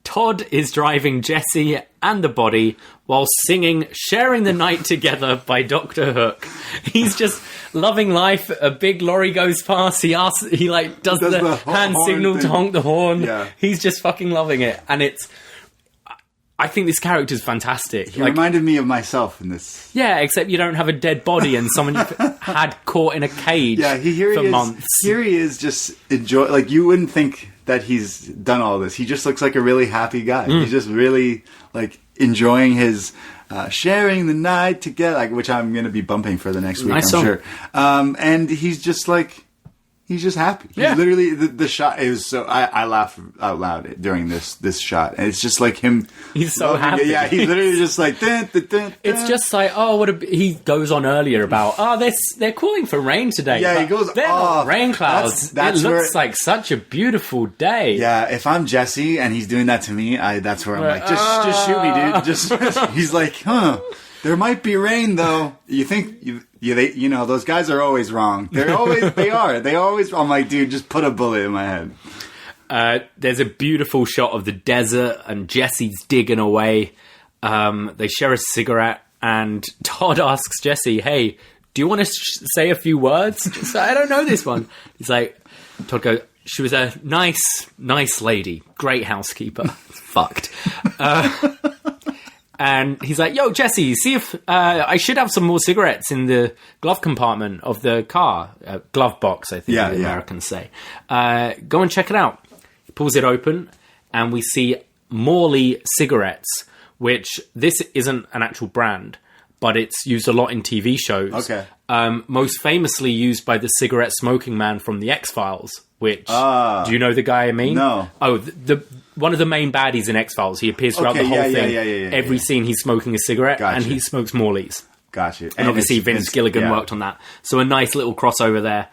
Todd is driving Jesse and the body while singing Sharing the Night Together by Dr. Hook. He's just loving life. A big lorry goes past. He does the hand signal thing to honk the horn. Yeah. He's just fucking loving it. And I think this character's fantastic. He reminded me of myself in this. Yeah, except you don't have a dead body and someone you've had caught in a cage for months. Here he is just you wouldn't think that he's done all this. He just looks like a really happy guy. He's just really enjoying his sharing the night together, which I'm going to be bumping for the next week, I'm sure. And he's just he's just happy. Yeah. He's literally the shot. It was so I laughed out loud during this shot, and it's just him. He's so happy. Yeah, he's literally just dun, dun, dun, dun. It's just he goes on earlier about they're calling for rain today. Yeah, he goes. They're not rain clouds. It looks like such a beautiful day. Yeah, if I'm Jesse and he's doing that to me, that's where I'm just shoot me, dude. Just he's there might be rain though. You think those guys are always wrong. They always. I'm like, dude, just put a bullet in my head. There's a beautiful shot of the desert and Jesse's digging away. They share a cigarette and Todd asks Jesse, "Hey, do you want to say a few words?" I don't know this one. He's like, Todd goes, "She was a nice lady, great housekeeper." Fucked. And he's like, "Yo, Jesse, see if I should have some more cigarettes in the glove compartment of the car. Glove box, I think the Americans say. Go and check it out." He pulls it open, and we see Morley cigarettes, which this isn't an actual brand, but it's used a lot in TV shows. Okay. Most famously used by the cigarette smoking man from The X-Files, which... do you know the guy I mean? No. Oh, one of the main baddies in X-Files. He appears throughout the whole thing. Every scene he's smoking a cigarette, and he smokes Morley's. Gotcha. And obviously Vince Gilligan worked on that. So a nice little crossover there.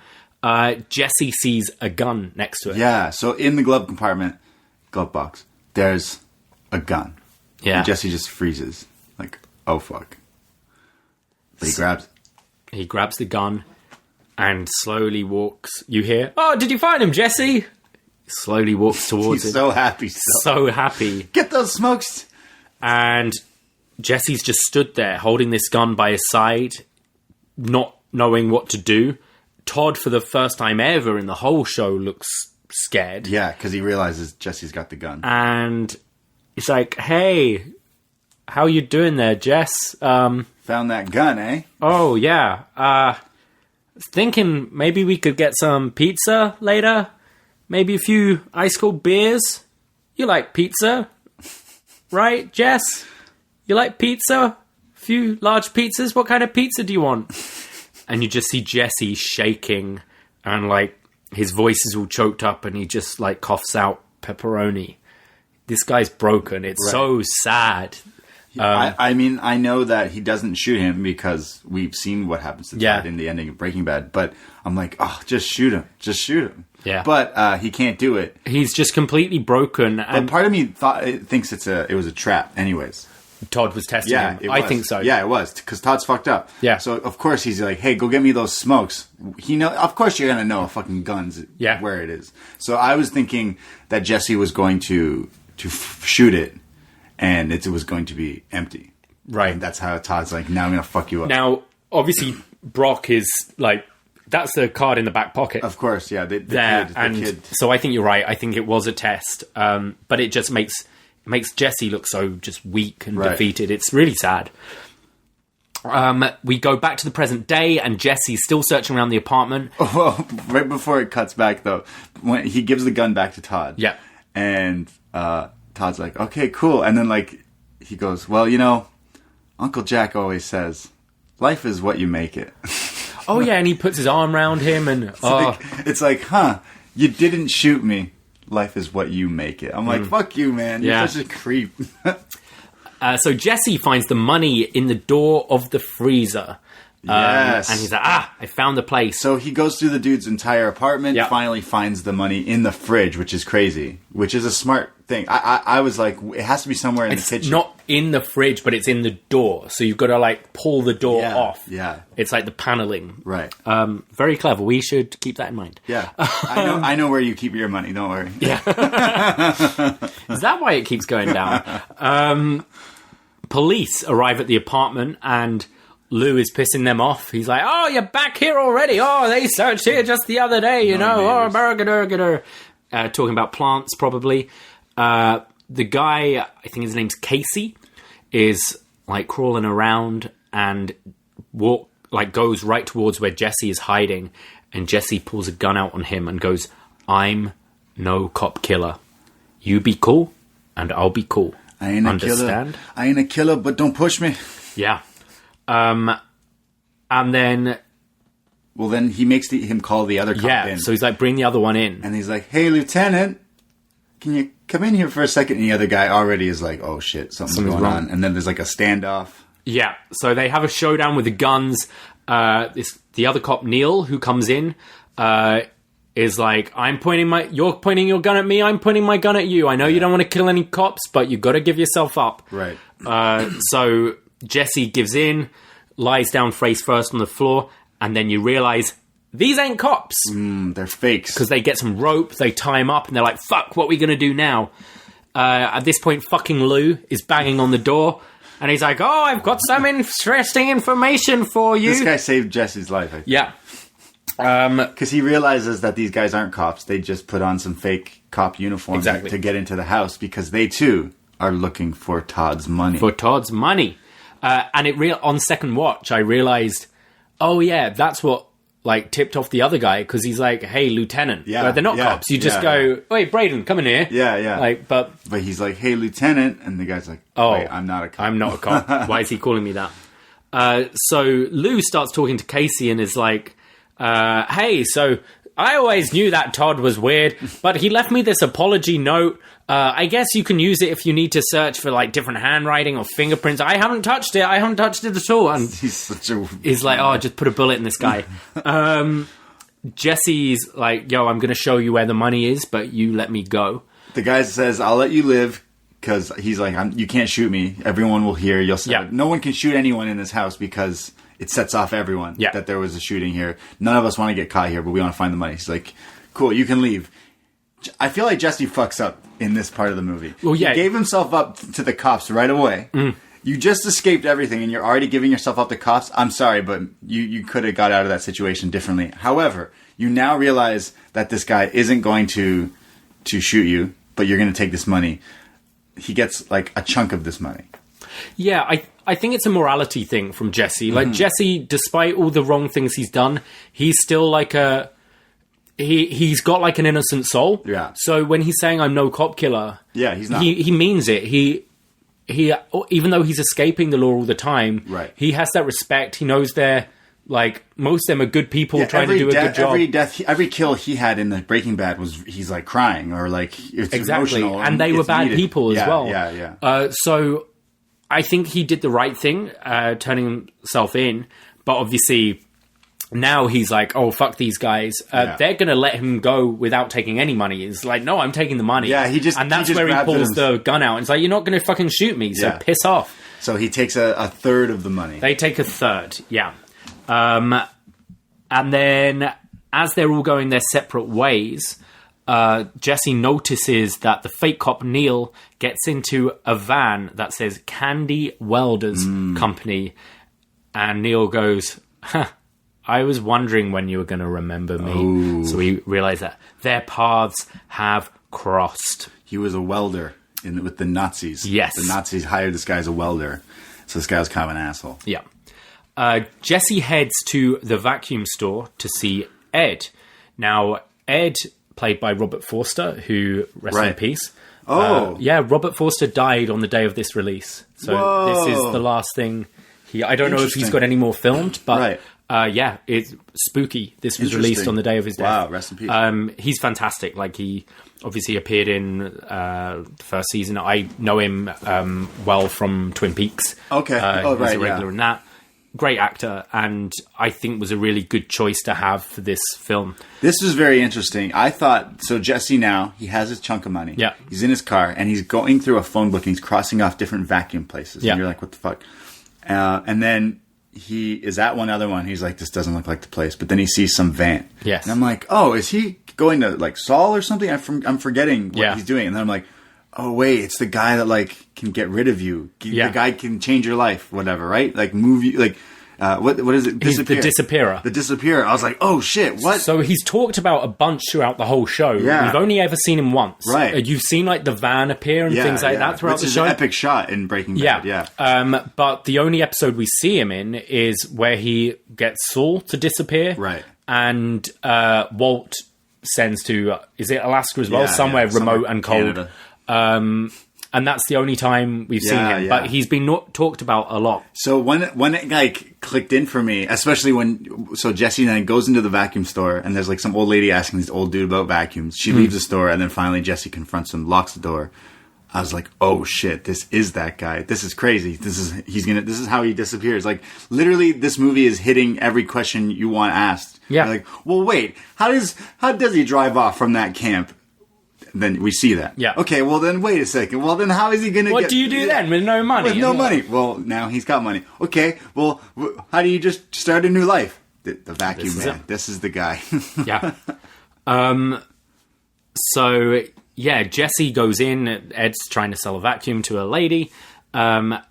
Jesse sees a gun next to it. Yeah, so in the glove box, there's a gun. Yeah. And Jesse just freezes. Oh fuck. But he grabs the gun and slowly walks. You hear, "Oh, did you find him, Jesse?" He slowly walks towards He's so happy. So happy. Get those smokes. And Jesse's just stood there holding this gun by his side, not knowing what to do. Todd, for the first time ever in the whole show, looks scared. Yeah, because he realizes Jesse's got the gun. And he's like, "Hey, how you doing there, Jess? Found that gun, eh?" "Oh, yeah. Thinking maybe we could get some pizza later. Maybe a few ice cold beers. You like pizza, right, Jess? You like pizza? A few large pizzas? What kind of pizza do you want?" And you just see Jesse shaking and his voice is all choked up and he just coughs out pepperoni. This guy's broken. It's so sad. I know that he doesn't shoot him because we've seen what happens to Todd in the ending of Breaking Bad. But I'm like, just shoot him. Just shoot him. Yeah. But he can't do it. He's just completely broken. But part of me thinks it was a trap anyways. Todd was testing him. I think so. Yeah, it was. Because Todd's fucked up. Yeah. So, of course, he's like, "Hey, go get me those smokes." Of course you're going to know a fucking gun's where it is. So I was thinking that Jesse was going to shoot it and it was going to be empty. Right. And that's how Todd's like, now I'm going to fuck you up. Now, obviously, Brock is like, that's the card in the back pocket. Of course, yeah. The kid. So I think you're right. I think it was a test. But it just makes Jesse look so just weak and defeated. It's really sad. We go back to the present day, and Jesse's still searching around the apartment. Well, right before it cuts back, though, when he gives the gun back to Todd. Yeah. And Todd's like, okay, cool. And then, like, he goes, well, you know, Uncle Jack always says, life is what you make it. Oh, yeah, and he puts his arm around him, and... It's like, huh, you didn't shoot me. Life is what you make it. I'm like, fuck you, man. You're such a creep. So Jesse finds the money in the door of the freezer. Yes. And he's like, I found the place. So he goes through the dude's entire apartment, finally finds the money in the fridge, which is crazy, which is a smart thing. I was like, it has to be somewhere in the kitchen. It's not in the fridge, but it's in the door. So you've got to, like, pull the door off. Yeah. It's like the paneling. Right. Very clever. We should keep that in mind. Yeah. I know where you keep your money. Don't worry. Yeah. Is that why it keeps going down? Police arrive at the apartment, and Lou is pissing them off. He's like, oh, you're back here already. Oh, they searched here just the other day, you know. Oh, burger. Talking about plants, probably. The guy, I think his name's Casey, is like crawling around and goes right towards where Jesse is hiding. And Jesse pulls a gun out on him and goes, I'm no cop killer. You be cool, and I'll be cool. I ain't a killer. I ain't a killer, but don't push me. Yeah. And then... Well, then he makes him call the other cop in. So he's like, bring the other one in. And he's like, hey, Lieutenant, can you come in here for a second? And the other guy already is like, oh, shit, something's going on. And then there's like a standoff. Yeah. So they have a showdown with the guns. The other cop, Neil, who comes in, is like, you're pointing your gun at me, I'm pointing my gun at you. I know you don't want to kill any cops, but you got to give yourself up. Right. So Jesse gives in, lies down face first on the floor, and then you realize these ain't cops. They're fakes. Because they get some rope, they tie him up, and they're like, fuck, what are we going to do now? At this point, fucking Lou is banging on the door, and he's like, oh, I've got some interesting information for you. This guy saved Jesse's life, I think. Yeah. Because he realizes that these guys aren't cops. They just put on some fake cop uniforms to get into the house because they, too, are looking for Todd's money. And on second watch, I realized, oh, yeah, that's what tipped off the other guy, because he's like, hey, Lieutenant. Yeah, they're not cops. You just go, wait, Braden, come in here. Yeah. But he's like, hey, Lieutenant. And the guy's like, oh, wait, I'm not a cop. I'm not a cop. Why is he calling me that? So Lou starts talking to Casey and is like, hey, so I always knew that Todd was weird, but he left me this apology note. I guess you can use it if you need to search for different handwriting or fingerprints. I haven't touched it at all. And he's like, oh, just put a bullet in this guy. Jesse's like, yo, I'm going to show you where the money is, but you let me go. The guy says, I'll let you live, because he's like, you can't shoot me. Everyone will hear. No one can shoot anyone in this house because it sets off everyone that there was a shooting here. None of us want to get caught here, but we want to find the money. He's like, cool, you can leave. I feel like Jesse fucks up in this part of the movie. Well, yeah. He gave himself up to the cops right away. You just escaped everything, and you're already giving yourself up to cops. I'm sorry, but you could have got out of that situation differently. However, you now realize that this guy isn't going to shoot you, but you're going to take this money. He gets a chunk of this money. Yeah, I think it's a morality thing from Jesse. Jesse, despite all the wrong things he's done, he's still he's got an innocent soul. Yeah. So when he's saying I'm no cop killer, he's not. He means it. He even though he's escaping the law all the time, right, he has that respect. He knows they're most of them are good people trying to do a good job. Every kill he had in the Breaking Bad he's crying or it's emotional, and they were bad people as well. Yeah. So I think he did the right thing, turning himself in. But obviously, now he's like, oh, fuck these guys. They're going to let him go without taking any money. It's like, no, I'm taking the money. Yeah, and that's where he pulls the gun out. It's like, you're not going to fucking shoot me, so piss off. So he takes a third of the money. They take a third, yeah. And then, as they're all going their separate ways, Jesse notices that the fake cop Neil gets into a van that says Candy Welders Company, and Neil goes, I was wondering when you were going to remember me. Ooh. So we realize that their paths have crossed. He was a welder with the Nazis. Yes. The Nazis hired this guy as a welder, so this guy was kind of an asshole. Yeah. Jesse heads to the vacuum store to see Ed. Now, Ed, played by Robert Forster, who, rest in peace. Oh. Robert Forster died on the day of this release. So this is the last thing I don't know if he's got any more filmed, but it's spooky. This was released on the day of his death. Wow, rest in peace. He's fantastic. Like, he obviously appeared in the first season. I know him well from Twin Peaks. Okay. He's a regular in that. Great actor, and I think was a really good choice to have for this film. This was very interesting. I thought, so Jesse now, he has his chunk of money. Yeah. He's in his car, and he's going through a phone book, and he's crossing off different vacuum places. Yeah. And you're like, what the fuck? And then he is at one other one. He's like, this doesn't look like the place. But then he sees some van. Yes. And I'm like, oh, is he going to, like, Saul or something? I'm forgetting what he's doing. And then I'm like, oh, wait, it's the guy that, like, can get rid of you. The guy can change your life, whatever, right? Like, move you, like, what is it? Disappear. He's the Disappearer. The Disappearer. I was like, oh, shit, what? So he's talked about a bunch throughout the whole show. Yeah. We've only ever seen him once. Right. You've seen, like, the van appear and things like that throughout the show. Which is an epic shot in Breaking Bad, yeah. But the only episode we see him in is where he gets Saul to disappear. Right. And Walt sends to, is it Alaska as well? Somewhere remote and cold. And that's the only time we've seen him. But he's been talked about a lot. So when it like clicked in for me, especially so Jesse then goes into the vacuum store, and there's like some old lady asking this old dude about vacuums. She leaves the store, and then finally Jesse confronts him, locks the door. I was like, oh shit, this is that guy. This is crazy. This is how he disappears. Like, literally, this movie is hitting every question you want asked. Yeah. You're like, well, wait, how does he drive off from that camp? Then we see that. Yeah. Okay, well then wait a second. Well then how is he going to What do you do then with no money? With no money. Well, now he's got money. Okay, well, how do you just start a new life? The vacuum man. This is the guy. Yeah. So, Jesse goes in. Ed's trying to sell a vacuum to a lady. And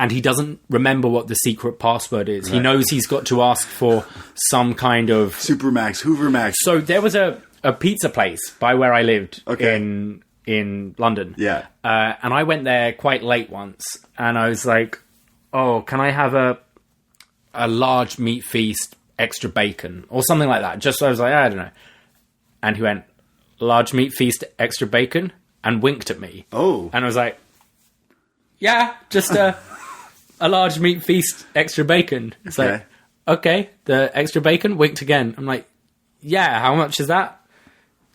he doesn't remember what the secret password is. Right. He knows he's got to ask for some kind of... Supermax, Hoover Max. So there was a pizza place by where I lived in London. Yeah. And I went there quite late once, and I was like, oh, can I have a large meat feast, extra bacon, or something like that? Just so I was like, I don't know. And he went, large meat feast, extra bacon, and winked at me. Oh. And I was like, yeah, just a large meat feast, extra bacon. It's like, okay, the extra bacon, winked again. I'm like, yeah, how much is that?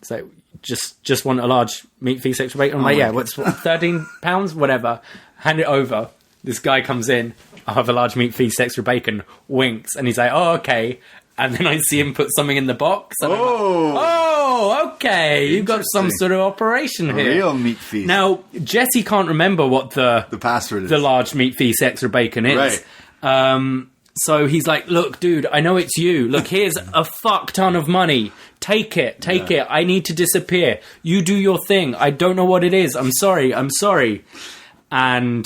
It's like, just want a large meat feast, extra bacon. I'm like, yeah, what's £13? Whatever. Hand it over. This guy comes in. I'll have a large meat feast, extra bacon. Winks. And he's like, oh, okay. And then I see him put something in the box. And I'm like, okay. You've got some sort of operation here. Real meat feast. Now, Jesse can't remember what the password is. The large meat feast, extra bacon is. Right. So he's like, look, dude, I know it's you. Look, here's a fuck ton of money. Take it. I need to disappear. You do your thing. I don't know what it is. I'm sorry. And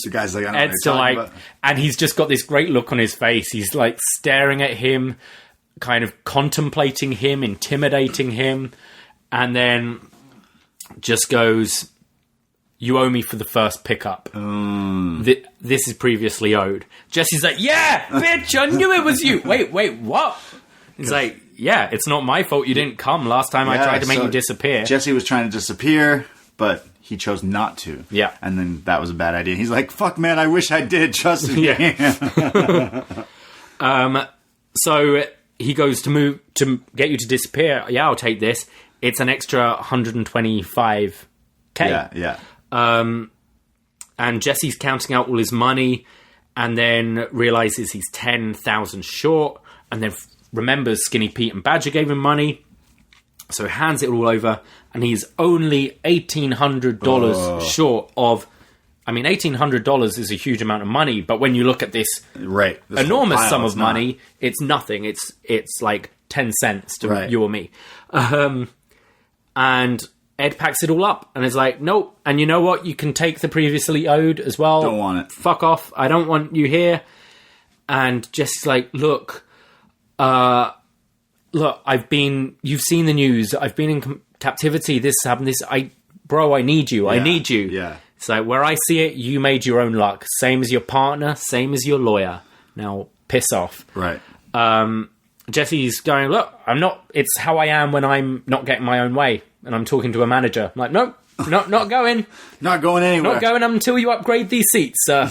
the guy's like, I don't Ed's still like, and he's just got this great look on his face. He's like staring at him, kind of contemplating him, intimidating him, and then just goes, you owe me for the first pickup. This is previously owed. Jesse's like, yeah, bitch, I knew it was you. Wait, what? He's like, yeah, it's not my fault you didn't come last time I tried to make you disappear. Jesse was trying to disappear, but he chose not to. Yeah. And then that was a bad idea. He's like, fuck, man, I wish I did. Trust me. Yeah. So he goes to get you to disappear. Yeah, I'll take this. It's an extra $125K. Yeah. And Jesse's counting out all his money and then realizes he's 10,000 short and then remembers Skinny Pete and Badger gave him money. So he hands it all over and he's only $1,800 short of... I mean, $1,800 is a huge amount of money, but when you look at this enormous sum of money, it's nothing. It's like 10 cents to you or me. And Ed packs it all up and is like, nope. And you know what? You can take the previously owed as well. Don't want it. Fuck off. I don't want you here. And Jesse's like, look, you've seen the news. I've been in captivity. This happened. I need you. I need you. Yeah. It's like, where I see it, you made your own luck. Same as your partner, same as your lawyer. Now, piss off. Right. Jesse's going, look, it's how I am when I'm not getting my own way. And I'm talking to a manager. I'm like, nope, not going. Not going anywhere. Not going until you upgrade these seats, sir.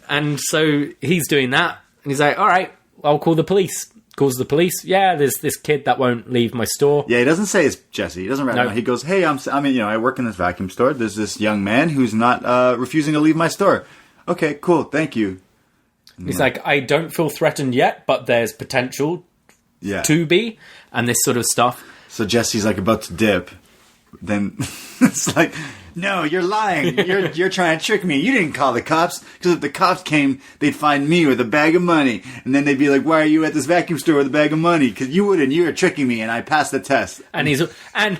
And so he's doing that. And he's like, all right, I'll call the police. Calls the police. Yeah, there's this kid that won't leave my store. Yeah, he doesn't say it's Jesse. He doesn't. No. He goes, hey, I work in this vacuum store. There's this young man who's not refusing to leave my store. Okay, cool. Thank you. He's like, I don't feel threatened yet, but there's potential to be, and this sort of stuff. So Jesse's like about to dip. Then it's like, no, you're lying. You're trying to trick me. You didn't call the cops, because if the cops came, they'd find me with a bag of money, and then they'd be like, why are you at this vacuum store with a bag of money? Because you wouldn't. You were tricking me, and I passed the test. And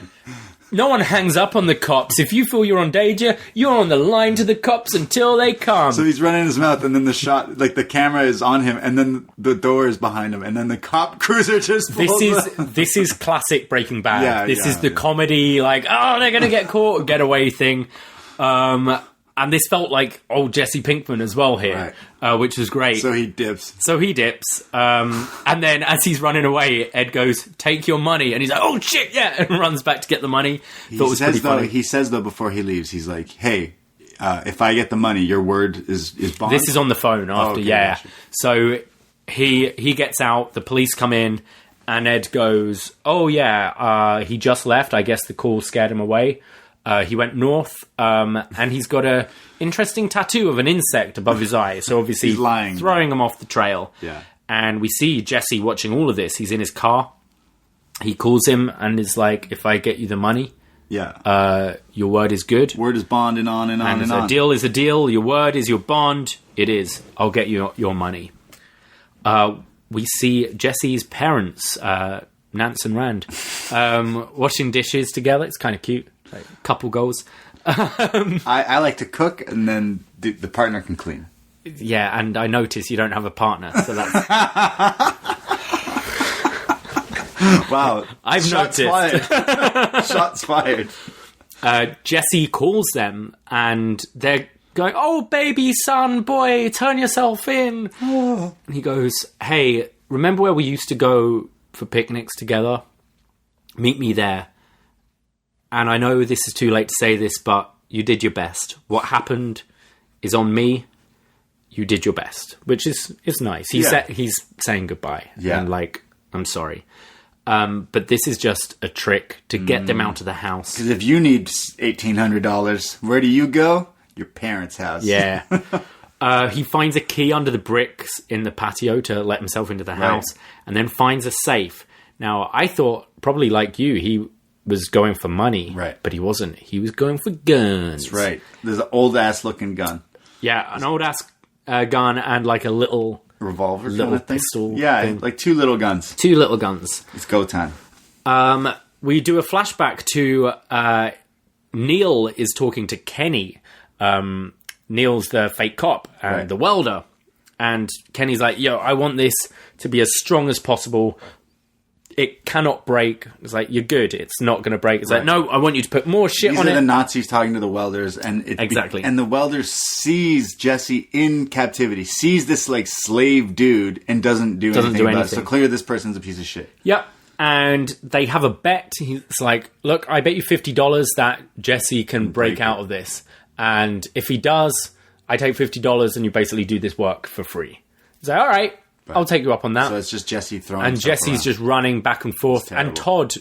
no one hangs up on the cops. If you feel you're on danger, you're on the line to the cops until they come. So he's running his mouth, and then the shot, like the camera is on him, and then the door is behind him, and then the cop cruiser just pulls up. This is classic Breaking Bad. This is the comedy, like, oh, they're going to get caught, getaway thing. And this felt like old Jesse Pinkman as well here, which was great. So he dips. And then as he's running away, Ed goes, take your money. And he's like, oh, shit, yeah, and runs back to get the money. He says, though, before he leaves, he's like, hey, if I get the money, your word is bond? This is on the phone after, Gotcha. So he gets out, the police come in, and Ed goes, oh, yeah, he just left. I guess the call scared him away. He went north, and he's got a interesting tattoo of an insect above his eye. So obviously he's lying, throwing him off the trail. Yeah. And we see Jesse watching all of this. He's in his car. He calls him and is like, if I get you the money, your word is good. Word is bond, and on and on and on. A deal is a deal. Your word is your bond. It is. I'll get you your money. We see Jesse's parents, Nance and Rand, washing dishes together. It's kind of cute. Like, couple goals. I like to cook, and then the partner can clean. Yeah, and I notice you don't have a partner, so that's... Wow. I've noticed. Shots fired. Jesse calls them, and they're going, oh, baby, son, boy, turn yourself in. And he goes, hey, remember where we used to go for picnics together? Meet me there. And I know this is too late to say this, but you did your best. What happened is on me. You did your best, which is nice. He's saying goodbye. Yeah. And like, I'm sorry. But this is just a trick to get them out of the house. Because if you need $1,800, where do you go? Your parents' house. Yeah. He finds a key under the bricks in the patio to let himself into the house, and then finds a safe. Now, I thought, probably like you, he was going for money, right? But he wasn't. He was going for guns. That's right. There's an old-ass looking gun. Yeah, an old-ass gun and like a little... revolver little pistol thing. Like two little guns. It's go time. We do a flashback to Neil is talking to Kenny. Neil's the fake cop and the welder, and Kenny's like, yo, I want this to be as strong as possible. It cannot break. It's like, you're good, it's not going to break. It's like, no, I want you to put more shit on it. These are the Nazis talking to the welders, and and the welder sees Jesse in captivity, sees this like slave dude, and doesn't do anything about it. So clearly this person's a piece of shit. Yep. And they have a bet. It's like, look, I bet you $50 that Jesse can break out of this. And if he does, I take $50 and you basically do this work for free. It's like, all right. I'll take you up on that. So it's just Jesse throwing and Jesse's around. Just running back and forth. And Todd,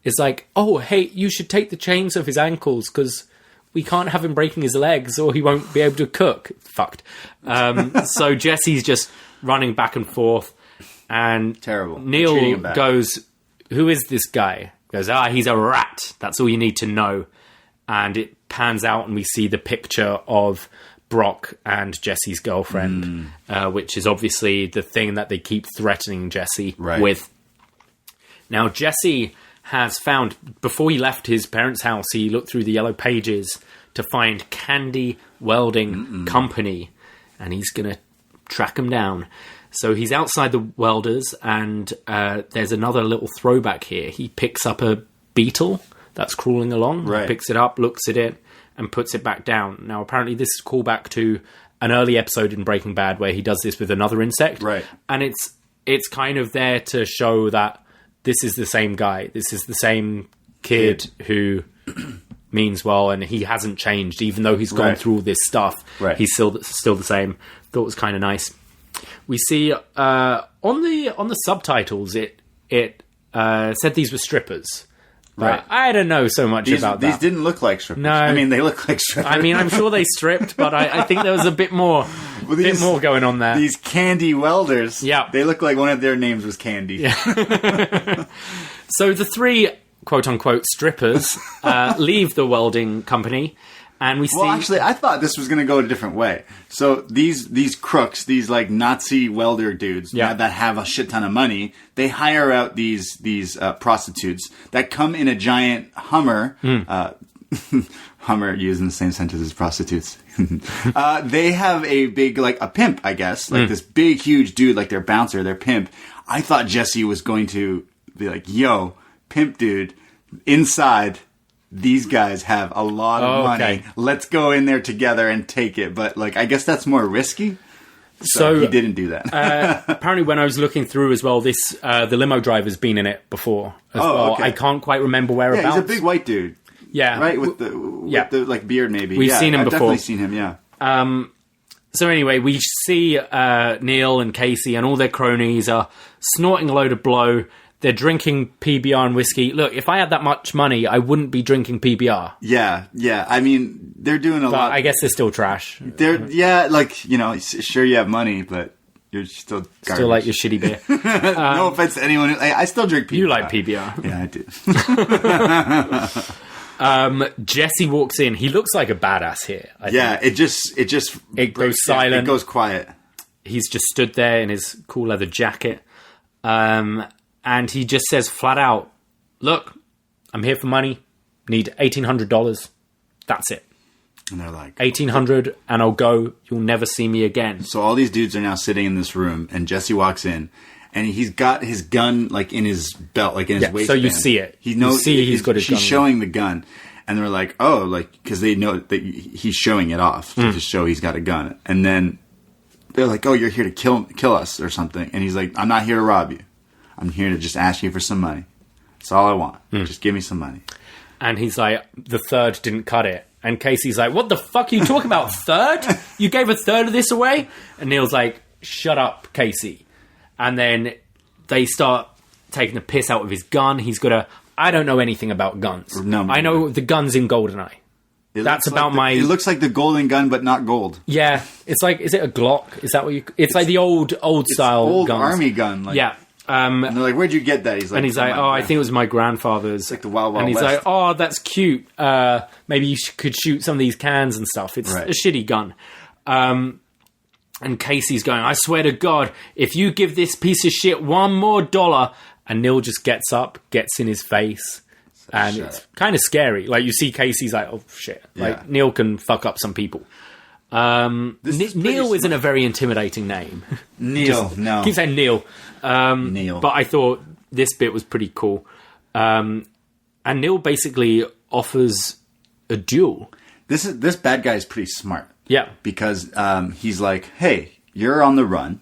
is like, oh, hey, you should take the chains off his ankles because we can't have him breaking his legs or he won't be able to cook. Fucked. So Jesse's just running back and forth. And terrible. Neil goes, who is this guy? He goes, he's a rat. That's all you need to know. And it pans out and we see the picture of Brock and Jesse's girlfriend, which is obviously the thing that they keep threatening Jesse with. Now, Jesse has found, before he left his parents' house, he looked through the yellow pages to find Candy Welding Company, and he's going to track them down. So he's outside the welders, and there's another little throwback here. He picks up a beetle that's crawling along, picks it up, looks at it, and puts it back down. Now, apparently this is a callback to an early episode in Breaking Bad where he does this with another insect. Right. And it's kind of there to show that this is the same guy. This is the same kid who means well, and he hasn't changed. Even though he's gone through all this stuff, he's still the same. Thought it was kind of nice. We see on the subtitles, it said these were strippers. Right. I don't know so much about that. These didn't look like strippers. No. I mean, they look like strippers. I mean, I'm sure they stripped, but I think there was a bit more going on there. These Candy Welders, yeah, they look like one of their names was Candy. Yeah. So the three, quote-unquote, strippers leave the welding company, and we see... Well, actually, I thought this was going to go a different way. So these crooks, these like Nazi welder dudes that have a shit ton of money, they hire out these prostitutes that come in a giant Hummer. Hummer used in the same sentence as prostitutes. They have a big, like a pimp, I guess, like this big, huge dude, like their bouncer, their pimp. I thought Jesse was going to be like, yo, pimp dude, inside... These guys have a lot of money. Let's go in there together and take it. But, like, I guess that's more risky. So he didn't do that. Apparently, when I was looking through as well, the limo driver's been in it before as well. Okay. I can't quite remember whereabouts. Yeah, he's a big white dude. Yeah. Right? With the like, beard, maybe. We've seen him I've before. Definitely seen him, yeah. So anyway, we see Neil and Casey and all their cronies are snorting a load of blow. They're drinking PBR and whiskey. Look, if I had that much money, I wouldn't be drinking PBR. Yeah. I mean, they're doing a lot. I guess they're still trash. Like, you know, sure you have money, but you're still garbage. Still like your shitty beer. No offense to anyone. I still drink PBR. You like PBR. Yeah, I do. Jesse walks in. He looks like a badass here. I think. It goes silent. It goes quiet. He's just stood there in his cool leather jacket. And he just says flat out, look, I'm here for money. Need $1,800. That's it. And they're like... $1,800 and I'll go. You'll never see me again. So all these dudes are now sitting in this room and Jesse walks in and he's got his gun like in his belt, like in his waistband. So you see it. He knows he's got his gun. She's showing the gun. And they're like, oh, like, because they know that he's showing it off to just show he's got a gun. And then they're like, oh, you're here to kill us or something. And he's like, I'm not here to rob you. I'm here to just ask you for some money. That's all I want. Just give me some money. And he's like, the third didn't cut it. And Casey's like, what the fuck are you talking about? Third? You gave a third of this away? And Neil's like, shut up, Casey. And then they start taking the piss out of his gun. He's got I don't know anything about guns. No, I know the gun's in GoldenEye. That's about my... It looks like the golden gun, but not gold. Yeah. It's like, is it a Glock? Is that what you... It's like the old style old guns. Army gun. Like, yeah. And they're like, where'd you get that? He's like, I think it was my grandfather's. It's like the Wild Wild And he's West. like, oh, that's cute. Maybe you could shoot some of these cans and stuff. It's a shitty gun. And Casey's going, I swear to God, if you give this piece of shit $1 more, and Neil just gets up, gets in his face, and it's kind of scary. Like, you see Casey's like, oh, shit. Like, Neil can fuck up some people. Neil isn't a very intimidating name. Neil, no. Keep saying Neil. Neil. But I thought this bit was pretty cool. And Neil basically offers a duel. This bad guy is pretty smart. Yeah. Because he's like, hey, you're on the run.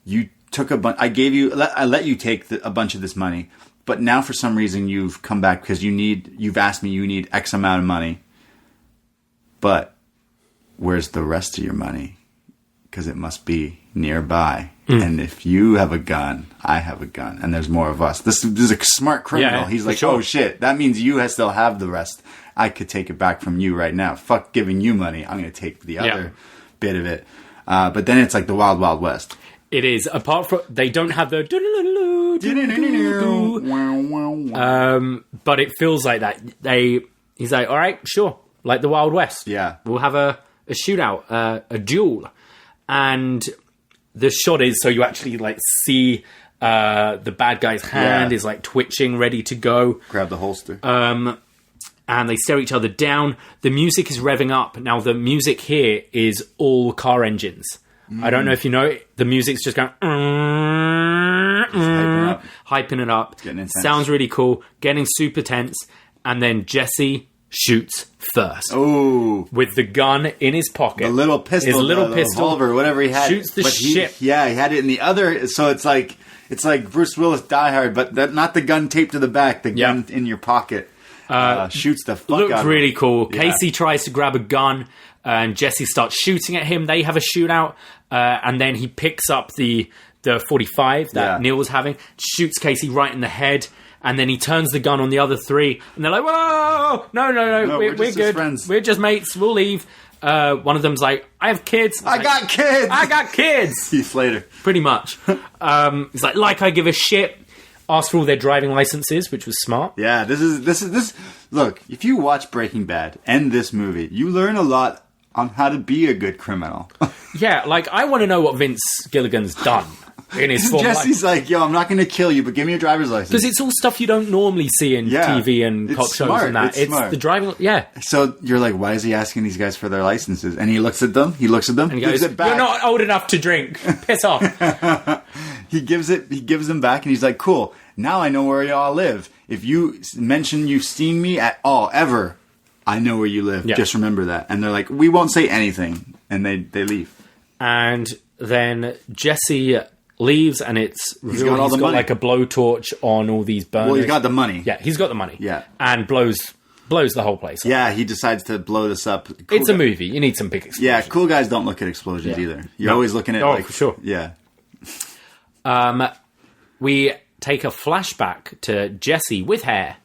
You took a bunch. I let you take a bunch of this money. But now for some reason you've come back because you've asked me you need X amount of money. But where's the rest of your money? Because it must be nearby. And if you have a gun, I have a gun. And there's more of us. This is a smart criminal. Yeah, he's like, oh shit, that means you still have the rest. I could take it back from you right now. Fuck giving you money. I'm going to take the other bit of it. But then it's like the Wild Wild West. It is. Apart from, they don't have the... but it feels like that. He's like, all right, sure. Like the Wild West. Yeah. We'll have a shootout, a duel. And the shot is so you actually like see The bad guy's hand is like twitching, ready to go. Grab the holster. And they stare each other down. The music is revving up. Now, the music here is all car engines. I don't know if you know it. The music's just going... hyping it up. Sounds really cool. Getting super tense. And then Jesse shoots first. Oh. With the gun in his pocket. The little pistol. His little pistol. Revolver, whatever he had. Shoots the ship. He had it in the other... So it's like Bruce Willis Die Hard, but not the gun taped to the back. The gun in your pocket. Shoots the fuck out of him. Looked really cool. Yeah. Casey tries to grab a gun, and Jesse starts shooting at him. They have a shootout, and then he picks up the 45 that Neil was having, shoots Casey right in the head, and then he turns the gun on the other three, and they're like, whoa, no, we're good. Friends. We're just mates. We'll leave. One of them's like, I have kids. I got kids. Heath Slater. Pretty much. He's like I give a shit. Asked for all their driving licenses, which was smart. Yeah, this is. Look, if you watch Breaking Bad and this movie, you learn a lot on how to be a good criminal. Yeah, like, I want to know what Vince Gilligan's done in his form. Jesse's like, yo, I'm not going to kill you, but give me your driver's license. Because it's all stuff you don't normally see in TV and cop shows and that. It's smart. The driving... Yeah. So you're like, why is he asking these guys for their licenses? And he looks at them, and he goes, it back. You're not old enough to drink. Piss off. He gives them back, and he's like, cool, now I know where y'all live. If you mention you've seen me at all, ever, I know where you live. Yeah. Just remember that. And they're like, we won't say anything. And they leave. And then Jesse leaves, and he's got like a blowtorch on all these burners. Well, he's got the money. Yeah, he's got the money. Yeah. And blows the whole place up. Yeah, he decides to blow this up. It's a movie. You need some big explosions. Yeah, cool guys don't look at explosions either. You're always looking at for sure. Yeah. We take a flashback to Jesse with hair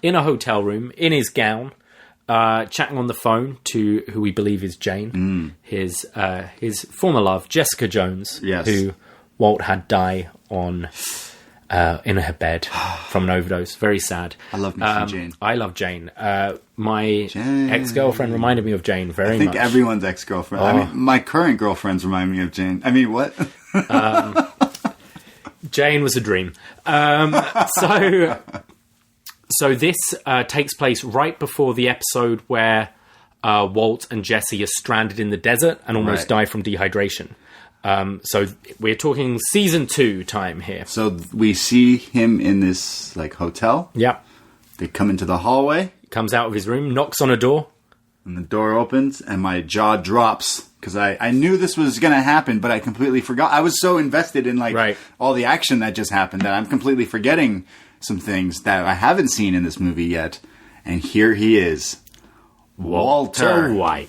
in a hotel room in his gown, chatting on the phone to who we believe is Jane, his former love, Jessica Jones, who Walt had die on in her bed from an overdose. Very sad. I love me some Jane. I love Jane. My ex-girlfriend reminded me of Jane very much. I think everyone's ex-girlfriend. I mean, my current girlfriends remind me of Jane. I mean, what? Jane was a dream. So this takes place right before the episode where Walt and Jesse are stranded in the desert and almost die from dehydration. So we're talking season 2 time here. So we see him in this like hotel. Yeah. They come into the hallway. He comes out of his room, knocks on a door. And the door opens and my jaw drops. Because I knew this was going to happen, but I completely forgot. I was so invested in all the action that just happened that I'm completely forgetting some things that I haven't seen in this movie yet. And here he is. Walter White.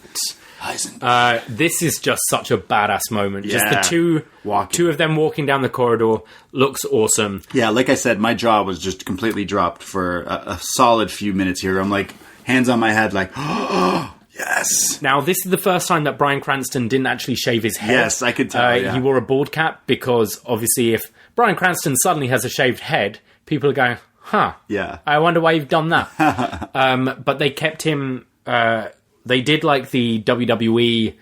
This is just such a badass moment. Yeah. Just the two of them walking down the corridor looks awesome. Yeah, like I said, my jaw was just completely dropped for a solid few minutes here. I'm like, hands on my head, like, oh, yes. Now, this is the first time that Bryan Cranston didn't actually shave his head. Yes, I could tell. He wore a bald cap because, obviously, if Bryan Cranston suddenly has a shaved head, people are going, huh. Yeah. I wonder why you've done that. But they kept him... they did like the WWE,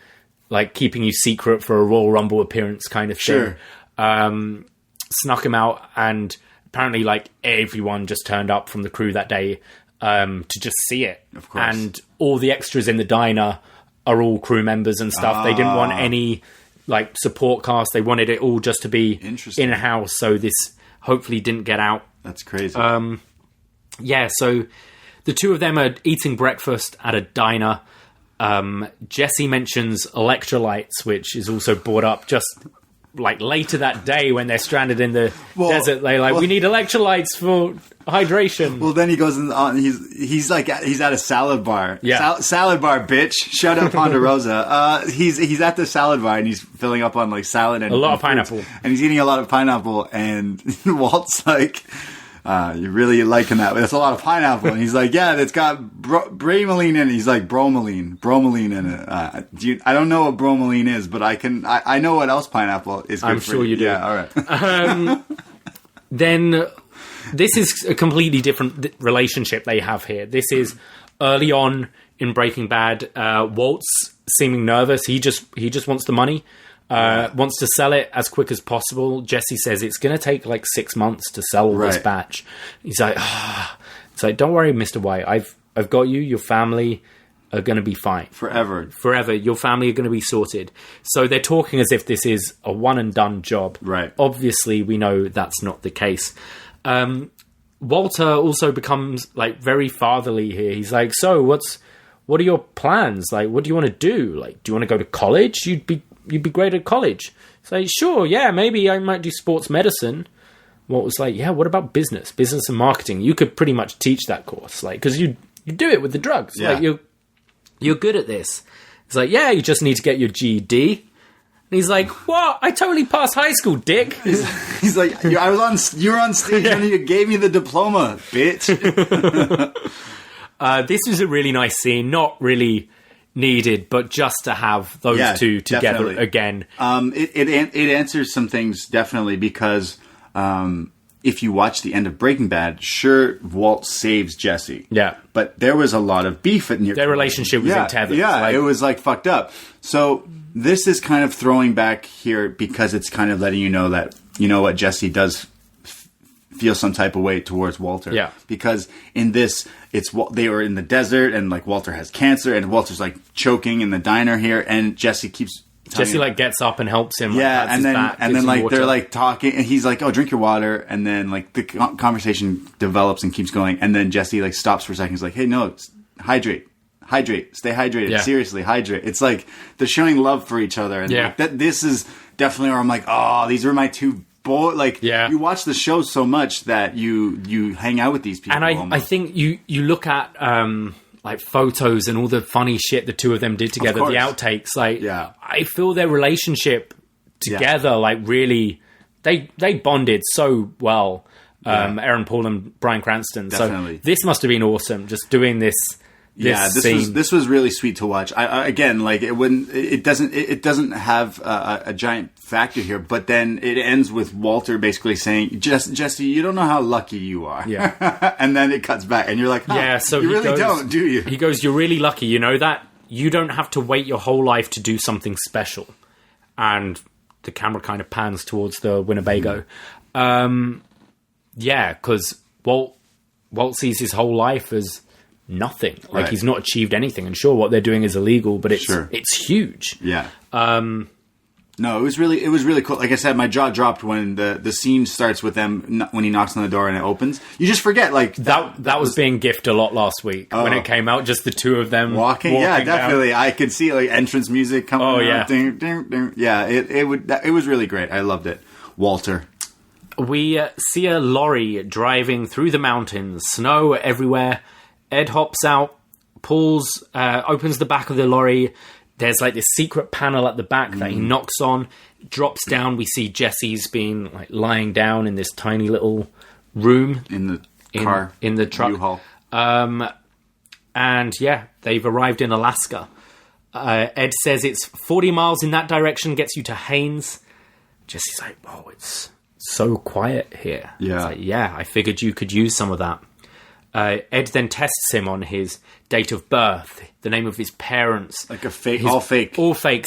like keeping you secret for a Royal Rumble appearance kind of thing. Sure. Snuck him out, and apparently like everyone just turned up from the crew that day to just see it. Of course. And all the extras in the diner are all crew members and stuff. They didn't want any like support cast. They wanted it all just to be in-house, so this hopefully didn't get out. That's crazy. Yeah, so the two of them are eating breakfast at a diner. Jesse mentions electrolytes, which is also brought up just like later that day when they're stranded in the desert. They're like, we need electrolytes for hydration. Well, then he goes on. He's at a salad bar. Yeah, salad bar, bitch. Shut up, Ponderosa. He's at the salad bar and he's filling up on like salad and a lot of pineapple, and he's eating a lot of pineapple. And Walt's like, you're really liking that. That's a lot of pineapple. And he's like, yeah, it's got bromelain in it. He's like, bromelain in it. I don't know what bromelain is, but I know what else pineapple is good I'm sure you do. Yeah, all right. Then this is a completely different relationship they have here. This is early on in Breaking Bad. Walt's seeming nervous. He just wants the money. Wants to sell it as quick as possible. Jesse says it's going to take like 6 months to sell this batch. He's like, it's like, don't worry, Mr. White. I've got you. Your family are going to be fine. Forever. Your family are going to be sorted. So they're talking as if this is a one and done job. Right. Obviously, we know that's not the case. Walter also becomes like very fatherly here. He's like, so what are your plans? Like, what do you want to do? Like, do you want to go to college? You'd be great at college. It's like, sure, yeah, maybe I might do sports medicine. Walt was like, yeah, what about business and marketing? You could pretty much teach that course, like, because you do it with the drugs. Yeah. Like, you're good at this. It's like, yeah, you just need to get your GED. And he's like, what? I totally passed high school, dick. He's like, you were on stage when you gave me the diploma, bitch. This is a really nice scene, not really needed, but just to have those two together definitely. Again. It answers some things, definitely, because if you watch the end of Breaking Bad, sure, Walt saves Jesse. Yeah. But there was a lot of beef in their relationship was in tether. Yeah, it was like fucked up. So this is kind of throwing back here because it's kind of letting you know that, you know what, Jesse does feel some type of way towards Walter. Yeah. Because in this, they were in the desert and like Walter has cancer and Walter's like choking in the diner here and Jesse like gets up and helps him. Yeah, and then like they're like talking and he's like, oh, drink your water. And then like the conversation develops and keeps going. And then Jesse like stops for a second. He's like, hey, no, hydrate, stay hydrated. Yeah. Seriously, hydrate. It's like they're showing love for each other. And like, this is definitely where I'm like, oh, these are my two you watch the show so much that you hang out with these people. And I think you look at like photos and all the funny shit the two of them did together, the outtakes. Like, I feel their relationship together, like really, they bonded so well. Aaron Paul and Bryan Cranston. Definitely. So this must have been awesome. Just doing this. This was really sweet to watch. It doesn't have a giant factor here, but then it ends with Walter basically saying, Jesse, you don't know how lucky you are. Yeah. And then it cuts back and you're like, so you really don't, do you? He goes, you're really lucky, you know that? You don't have to wait your whole life to do something special. And the camera kind of pans towards the Winnebago. Because Walt sees his whole life as nothing. Like he's not achieved anything. And sure, what they're doing is illegal, but it's huge. Yeah. No, it was really cool. Like I said, my jaw dropped when the scene starts with them when he knocks on the door and it opens. You just forget like that was being gifted a lot last week when it came out. Just the two of them walking yeah, definitely. Down. I could see like entrance music coming. Oh yeah, ding, ding, ding. Yeah. It was really great. I loved it. Walter. We see a lorry driving through the mountains. Snow everywhere. Ed hops out, opens the back of the lorry. There's like this secret panel at the back that he knocks on, drops down. We see Jesse's been like lying down in this tiny little room in the car, in the truck. U-Haul. And they've arrived in Alaska. Ed says it's 40 miles in that direction, gets you to Haines. Jesse's like, oh, it's so quiet here. Yeah. Like, I figured you could use some of that. Ed then tests him on his date of birth, the name of his parents. Like all fake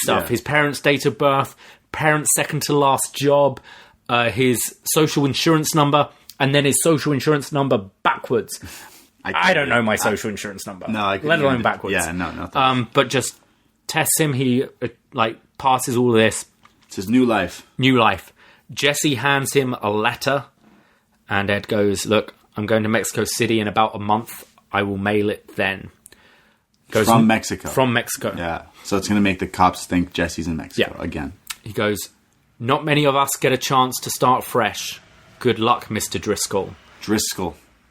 stuff. Yeah. His parents' date of birth, parents' second to last job, his social insurance number, and then his social insurance number backwards. I don't know my social insurance number. No, let alone backwards. Yeah, no. But just tests him. He passes all of this. It's his new life. Jesse hands him a letter, and Ed goes, "Look, I'm going to Mexico City in about a month. I will mail it then." From Mexico. From Mexico. Yeah. So it's going to make the cops think Jesse's in Mexico again. He goes, "Not many of us get a chance to start fresh. Good luck, Mr. Driscoll."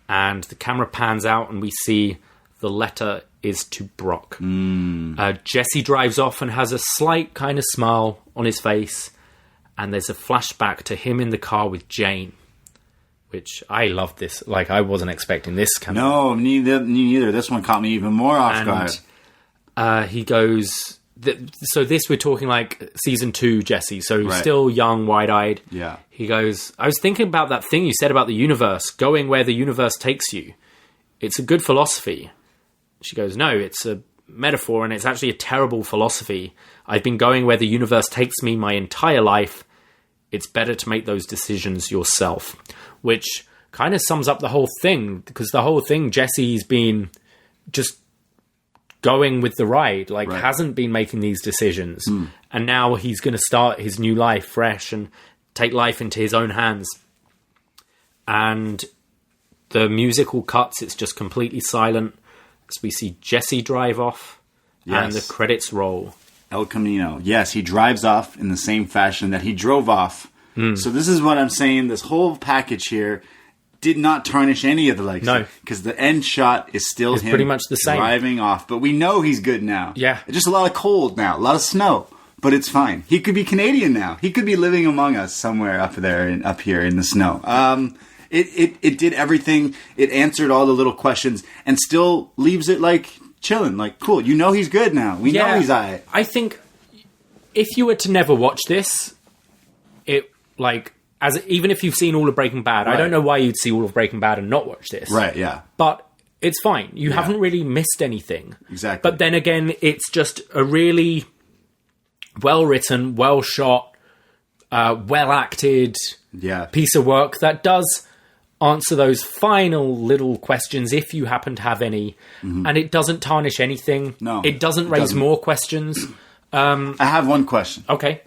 And the camera pans out and we see the letter is to Brock. Jesse drives off and has a slight kind of smile on his face. And there's a flashback to him in the car with Jane. Which I love this. Like, I wasn't expecting this coming. No, me neither. This one caught me even more off guard. He goes... So this, we're talking like season 2 Jesse. So still young, wide-eyed. Yeah. He goes, I was thinking about that thing you said about the universe, going where the universe takes you. It's a good philosophy. She goes, no, it's a metaphor, and it's actually a terrible philosophy. I've been going where the universe takes me my entire life. It's better to make those decisions yourself, which kind of sums up the whole thing, because the whole thing, Jesse's been just going with the ride, like hasn't been making these decisions. And now he's going to start his new life fresh and take life into his own hands. And the musical cuts, it's just completely silent as we see Jesse drive off and the credits roll. El Camino. Yes, he drives off in the same fashion that he drove off. So this is what I'm saying. This whole package here did not tarnish any of the legacy. No. Because the end shot is still him pretty much the same. Driving off. But we know he's good now. Yeah. It's just a lot of cold now. A lot of snow. But it's fine. He could be Canadian now. He could be living among us somewhere up there and up here in the snow. It did everything. It answered all the little questions and still leaves it like chilling. Like, cool. You know he's good now. We know he's all right. I think if you were to never watch this, it like... even if you've seen all of Breaking Bad, I don't know why you'd see all of Breaking Bad and not watch this. Right, yeah. But it's fine. You haven't really missed anything. Exactly. But then again, it's just a really well-written, well-shot, well-acted piece of work that does answer those final little questions if you happen to have any. And it doesn't tarnish anything. No. It doesn't raise more questions. I have one question. Okay.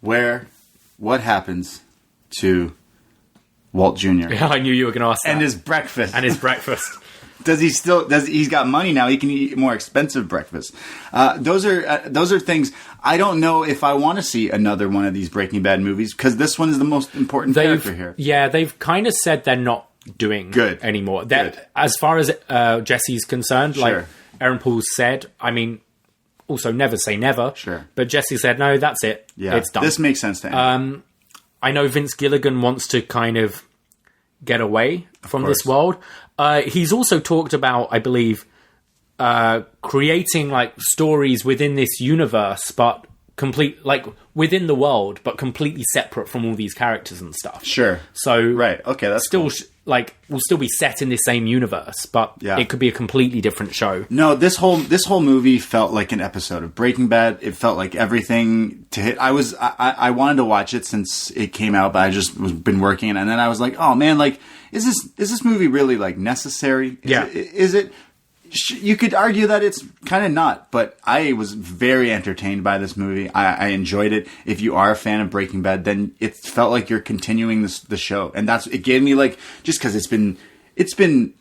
What happens to Walt Jr.? Yeah, I knew you were going to ask that. And his breakfast. He's got money now, he can eat more expensive breakfast. Those are things, I don't know if I want to see another one of these Breaking Bad movies, because this one is the most important character here. Yeah, they've kind of said they're not doing good anymore. As far as Jesse's concerned, like Aaron Paul said, I mean, also never say never. Sure. But Jesse said, no, that's it. Yeah, it's done. This makes sense to him. I know Vince Gilligan wants to kind of get away from this world. He's also talked about, I believe, creating like stories within this universe, but within the world, but completely separate from all these characters and stuff. Sure. So okay, that's still cool. Will still be set in the same universe, but it could be a completely different show. No, this whole movie felt like an episode of Breaking Bad. It felt like everything to hit. I wanted to watch it since it came out, but I just been working, and then I was like, oh man, like is this movie really like necessary? Is it? You could argue that it's kind of not, but I was very entertained by this movie. I enjoyed it. If you are a fan of Breaking Bad, then it felt like you're continuing the show, and it gave me like, just because it's been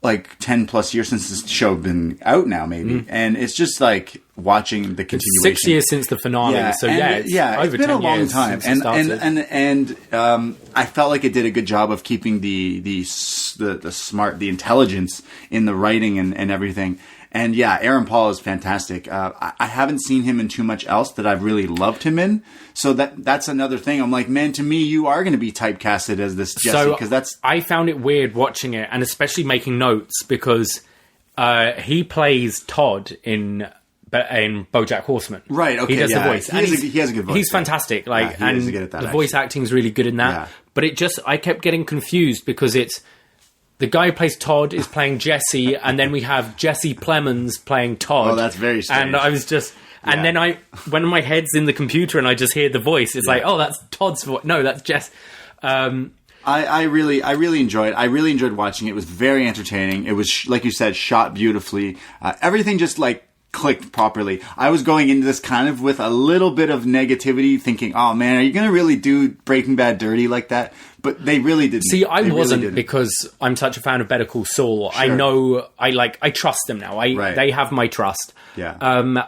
like 10 plus years since this show been out now, maybe, and it's just like watching the continuation. It's 6 years since the finale, it's over been 10 a long years time, and I felt like it did a good job of keeping the smart, the intelligence in the writing and everything. And Aaron Paul is fantastic. I haven't seen him in too much else that I've really loved him in. So that's another thing. I'm like, man, to me, you are going to be typecasted as this Jesse, because that's. I found it weird watching it, and especially making notes, because he plays Todd in BoJack Horseman. Right. Okay. He does the voice. He has a good voice. He's fantastic. He is good at that. The voice acting is really good in that. Yeah. But I kept getting confused because it's. The guy who plays Todd is playing Jesse, and then we have Jesse Plemons playing Todd. Oh, that's very strange. And I was just... And then when my head's in the computer and I just hear the voice, it's like, oh, that's Todd's voice. No, that's Jess. I really enjoyed. I really enjoyed watching it. It was very entertaining. It was, like you said, shot beautifully. Everything just like clicked properly. I was going into this kind of with a little bit of negativity, thinking, "Oh man, are you going to really do Breaking Bad dirty like that?" But they really didn't. See, I wasn't, because I'm such a fan of Better Call Saul. Sure. I know, I trust them now. They have my trust. Yeah.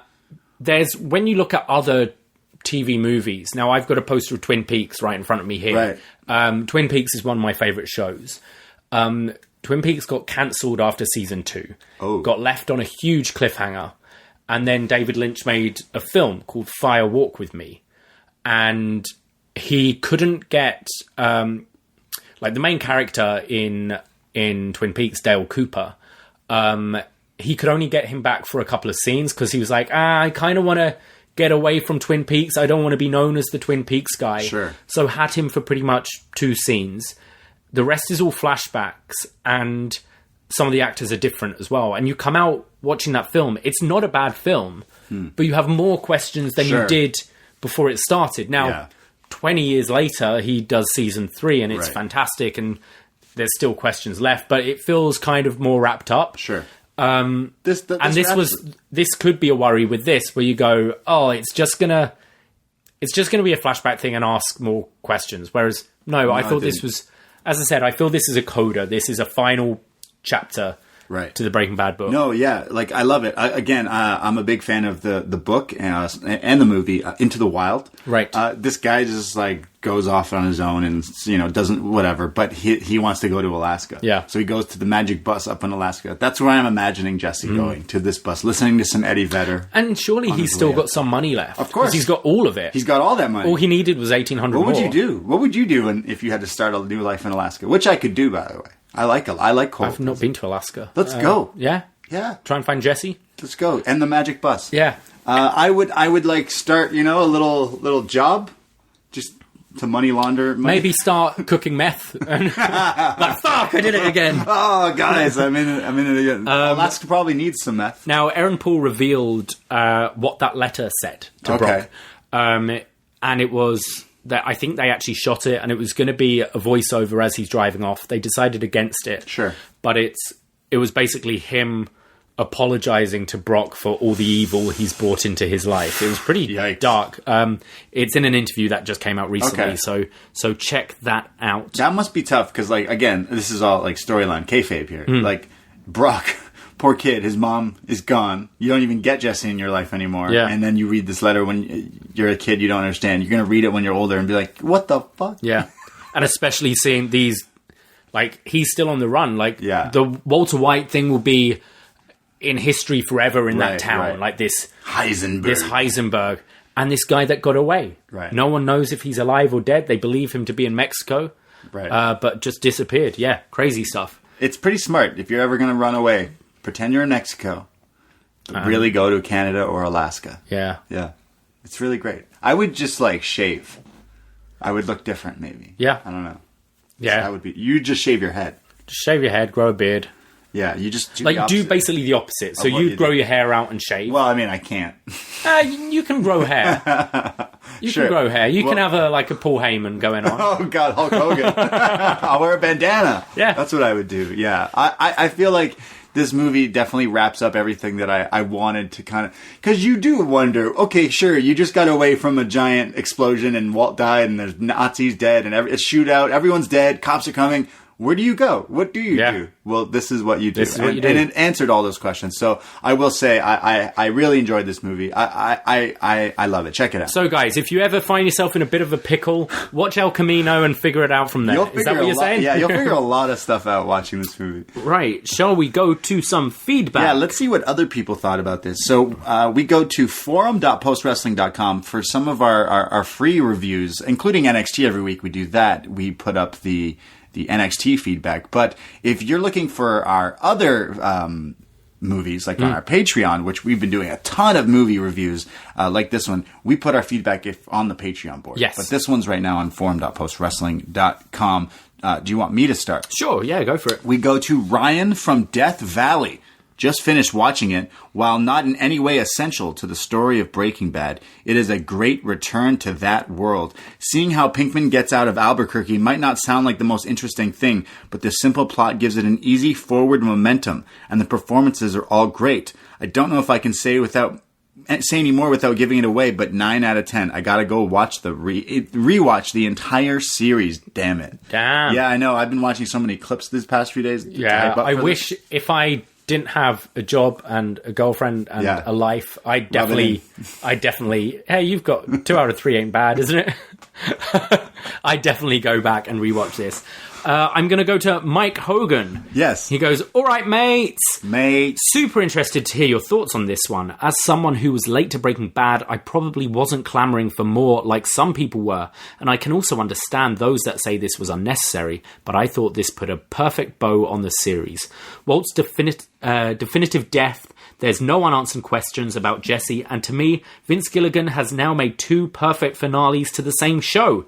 There's, when you look at other TV movies, now I've got a poster of Twin Peaks right in front of me here. Right. Twin Peaks is one of my favourite shows. Twin Peaks got cancelled after season 2. Oh. Got left on a huge cliffhanger. And then David Lynch made a film called Fire Walk With Me. And he couldn't get... the main character in Twin Peaks, Dale Cooper, he could only get him back for a couple of scenes, because he was like, I kind of want to get away from Twin Peaks. I don't want to be known as the Twin Peaks guy. Sure. So had him for pretty much 2 scenes. The rest is all flashbacks, and some of the actors are different as well. And you come out watching that film. It's not a bad film, but you have more questions than you did before it started. Now, 20 years later, he does season 3, and it's fantastic, and there's still questions left, but it feels kind of more wrapped up. Sure. This could be a worry with this, where you go, oh, it's just gonna be a flashback thing and ask more questions. Whereas, no, I thought this was, as I said, I feel this is a coda. This is a final chapter to the Breaking Bad book. No, yeah, like I love it. I'm a big fan of the book and the movie Into the Wild. Right. This guy just like goes off on his own and doesn't whatever, but he wants to go to Alaska. Yeah. So he goes to the magic bus up in Alaska. That's where I'm imagining Jesse going, to this bus, listening to some Eddie Vedder. And surely he's still got some money left. Of course, he's got all of it. He's got all that money. All he needed was $1,800. What would you do? What would you do if you had to start a new life in Alaska? Which I could do, by the way. I like cold. I've not been to Alaska. Let's go. Yeah? Yeah. Try and find Jesse? Let's go. And the magic bus. Yeah. I would like start, a little job just to money launder money. Maybe start cooking meth. And like, fuck, I did it again. Oh, guys, I'm in it again. Alaska probably needs some meth. Now, Aaron Paul revealed what that letter said to Brock. And it was that I think they actually shot it, and it was going to be a voiceover as he's driving off. They decided against it. Sure. But it was basically him apologizing to Brock for all the evil he's brought into his life. It was pretty dark. It's in an interview that just came out recently, so check that out. That must be tough, because, like, again, this is all, like, storyline, kayfabe here. Like, Brock, poor kid, his mom is gone. You don't even get Jesse in your life anymore. Yeah. And then you read this letter when you're a kid, you don't understand. You're going to read it when you're older and be like, what the fuck? Yeah. And especially seeing these, like, he's still on the run. Like, the Walter White thing will be in history forever in that town. Right. Like this Heisenberg. And this guy that got away. Right. No one knows if he's alive or dead. They believe him to be in Mexico. Right. But just disappeared. Yeah. Crazy stuff. It's pretty smart. If you're ever going to run away, pretend you're in Mexico. But really go to Canada or Alaska. Yeah. Yeah. It's really great. I would just, like, shave. I would look different, maybe. Yeah. I don't know. Yeah. So that would be... You just shave your head. Just shave your head, grow a beard. Yeah, you just do do basically the opposite. So you grow your hair out and shave. Well, I mean, I can't. You can grow hair. You can grow hair. You can have a Paul Heyman going on. Oh, God, Hulk Hogan. I'll wear a bandana. Yeah. That's what I would do. Yeah. I feel like this movie definitely wraps up everything that I wanted to kind of... Because you do wonder, okay, sure, you just got away from a giant explosion and Walt died and there's Nazis dead and a shootout. Everyone's dead. Cops are coming. Where do you go? What do you do? Well, this is what you do. And it answered all those questions. So I will say I really enjoyed this movie. I love it. Check it out. So guys, if you ever find yourself in a bit of a pickle, watch El Camino and figure it out from there. Is that what you're saying? Yeah, you'll figure a lot of stuff out watching this movie. Right. Shall we go to some feedback? Yeah, let's see what other people thought about this. So we go to forum.postwrestling.com for some of our free reviews, including NXT every week. We do that. We put up the NXT feedback. But if you're looking for our other movies, like on our Patreon, which we've been doing a ton of movie reviews, like this one, we put our feedback on the Patreon board. Yes. But this one's right now on forum.postwrestling.com. Do you want me to start? Sure, yeah, go for it. We go to Ryan from Death Valley. Just finished watching it. While not in any way essential to the story of Breaking Bad, it is a great return to that world. Seeing how Pinkman gets out of Albuquerque might not sound like the most interesting thing, but the simple plot gives it an easy forward momentum, and the performances are all great. I don't know if I can say any more without giving it away, but 9 out of 10. I gotta go watch rewatch the entire series. Damn it. Damn. Yeah, I know. I've been watching so many clips these past few days. Yeah, I wish if I didn't have a job and a girlfriend and a life, I definitely, hey, you've got 2 out of 3 ain't bad, isn't it? I definitely go back and rewatch this. I'm going to go to Mike Hogan. Yes. He goes, all right, mates. Mates. Super interested to hear your thoughts on this one. As someone who was late to Breaking Bad, I probably wasn't clamoring for more like some people were. And I can also understand those that say this was unnecessary, but I thought this put a perfect bow on the series. Walt's definitive death, there's no unanswered questions about Jesse, and to me, Vince Gilligan has now made 2 perfect finales to the same show.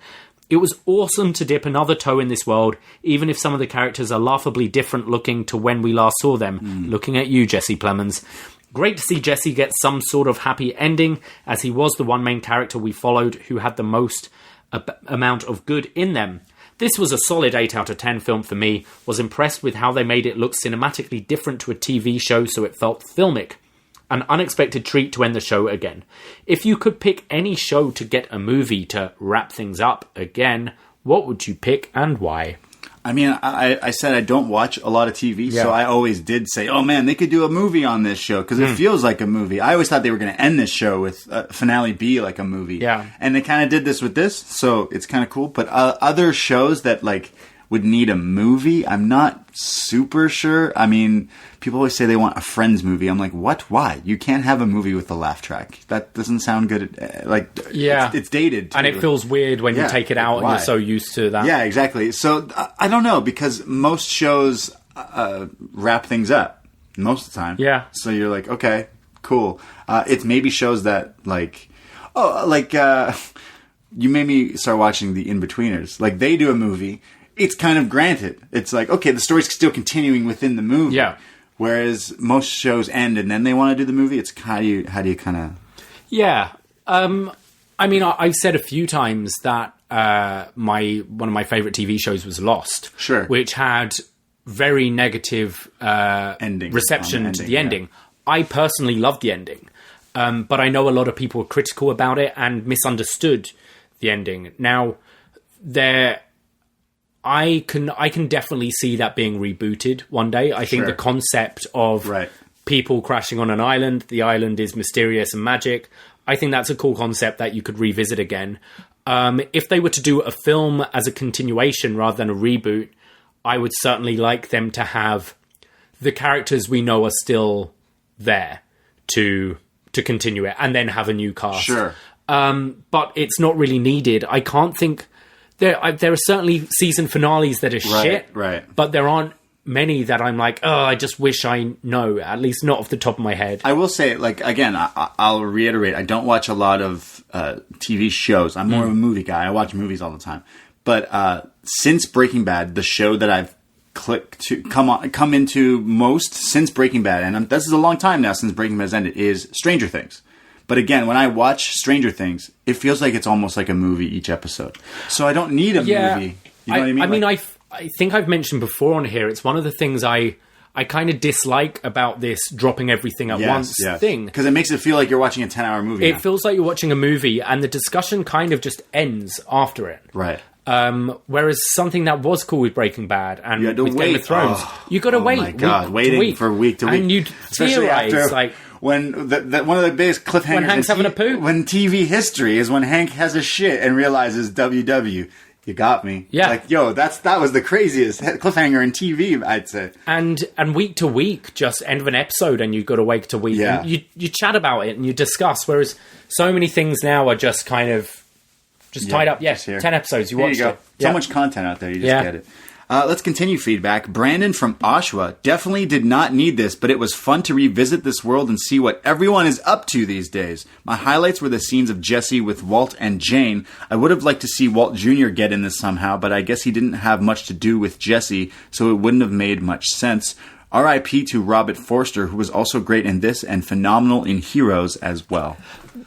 It was awesome to dip another toe in this world, even if some of the characters are laughably different looking to when we last saw them. Looking at you, Jesse Plemons. Great to see Jesse get some sort of happy ending, as he was the one main character we followed who had the most amount of good in them. This was a solid 8 out of 10 film for me. Was impressed with how they made it look cinematically different to a TV show, so it felt filmic. An unexpected treat to end the show again. If you could pick any show to get a movie to wrap things up again, what would you pick and why? I mean, I said I don't watch a lot of TV, so I always did say, oh man, they could do a movie on this show, because it feels like a movie. I always thought they were going to end this show with finale be like a movie. Yeah. And they kind of did this with this, so it's kind of cool. But other shows that like would need a movie, I'm not super sure. I mean, people always say they want a Friends movie. I'm like, what? Why? You can't have a movie with a laugh track. That doesn't sound good. It's dated too. And it feels weird when you take it out and you're so used to that. Yeah, exactly. So I don't know, because most shows wrap things up most of the time. Yeah. So you're like, okay, cool. It's maybe shows that you made me start watching The In-Betweeners. Like, they do a movie. It's kind of granted. It's like, okay, the story's still continuing within the movie. Yeah. Whereas most shows end and then they want to do the movie. It's how do you kind of... Yeah. I mean, I've said a few times that one of my favorite TV shows was Lost. Sure. Which had very negative reception to the ending. Yeah. I personally loved the ending. But I know a lot of people were critical about it and misunderstood the ending. Now, I can definitely see that being rebooted one day. I think the concept of people crashing on an island, the island is mysterious and magic. I think that's a cool concept that you could revisit again. If they were to do a film as a continuation rather than a reboot, I would certainly like them to have the characters we know are still there to continue it, and then have a new cast. Sure. But it's not really needed. I can't think... There are certainly season finales that are shit, but there aren't many that I'm like, oh, I just wish I know, at least not off the top of my head. I will say, like, again, I'll reiterate, I don't watch a lot of TV shows. I'm more of a movie guy. I watch movies all the time. But since Breaking Bad, the show that I've clicked to come into most since Breaking Bad, and this is a long time now since Breaking Bad has ended, is Stranger Things. But again, when I watch Stranger Things, it feels like it's almost like a movie each episode. So I don't need a movie. You know what I mean? I mean, I think I've mentioned before on here, it's one of the things I kind of dislike about this dropping everything at once thing. Because it makes it feel like you're watching a 10-hour movie. It feels like you're watching a movie, and the discussion kind of just ends after it. Right. Whereas something that was cool with Breaking Bad and with Game of Thrones, you got to wait. Oh my God, waiting for week to week. And you'd theorize, like... When one of the biggest cliffhangers when Hank's having a poo, when TV history is when Hank has a shit and realizes WW, you got me. Yeah, like yo, that was the craziest cliffhanger in TV, I'd say. And week to week, just end of an episode, and you got to wait to week. Yeah, and you chat about it and you discuss. Whereas so many things now are just kind of tied up. Yes, 10 episodes. You watched it. So much content out there. You just get it. Let's continue feedback. Brandon from Oshawa definitely did not need this, but it was fun to revisit this world and see what everyone is up to these days. My highlights were the scenes of Jesse with Walt and Jane. I would have liked to see Walt Jr. get in this somehow, but I guess he didn't have much to do with Jesse, so it wouldn't have made much sense. R.I.P. to Robert Forster, who was also great in this and phenomenal in Heroes as well.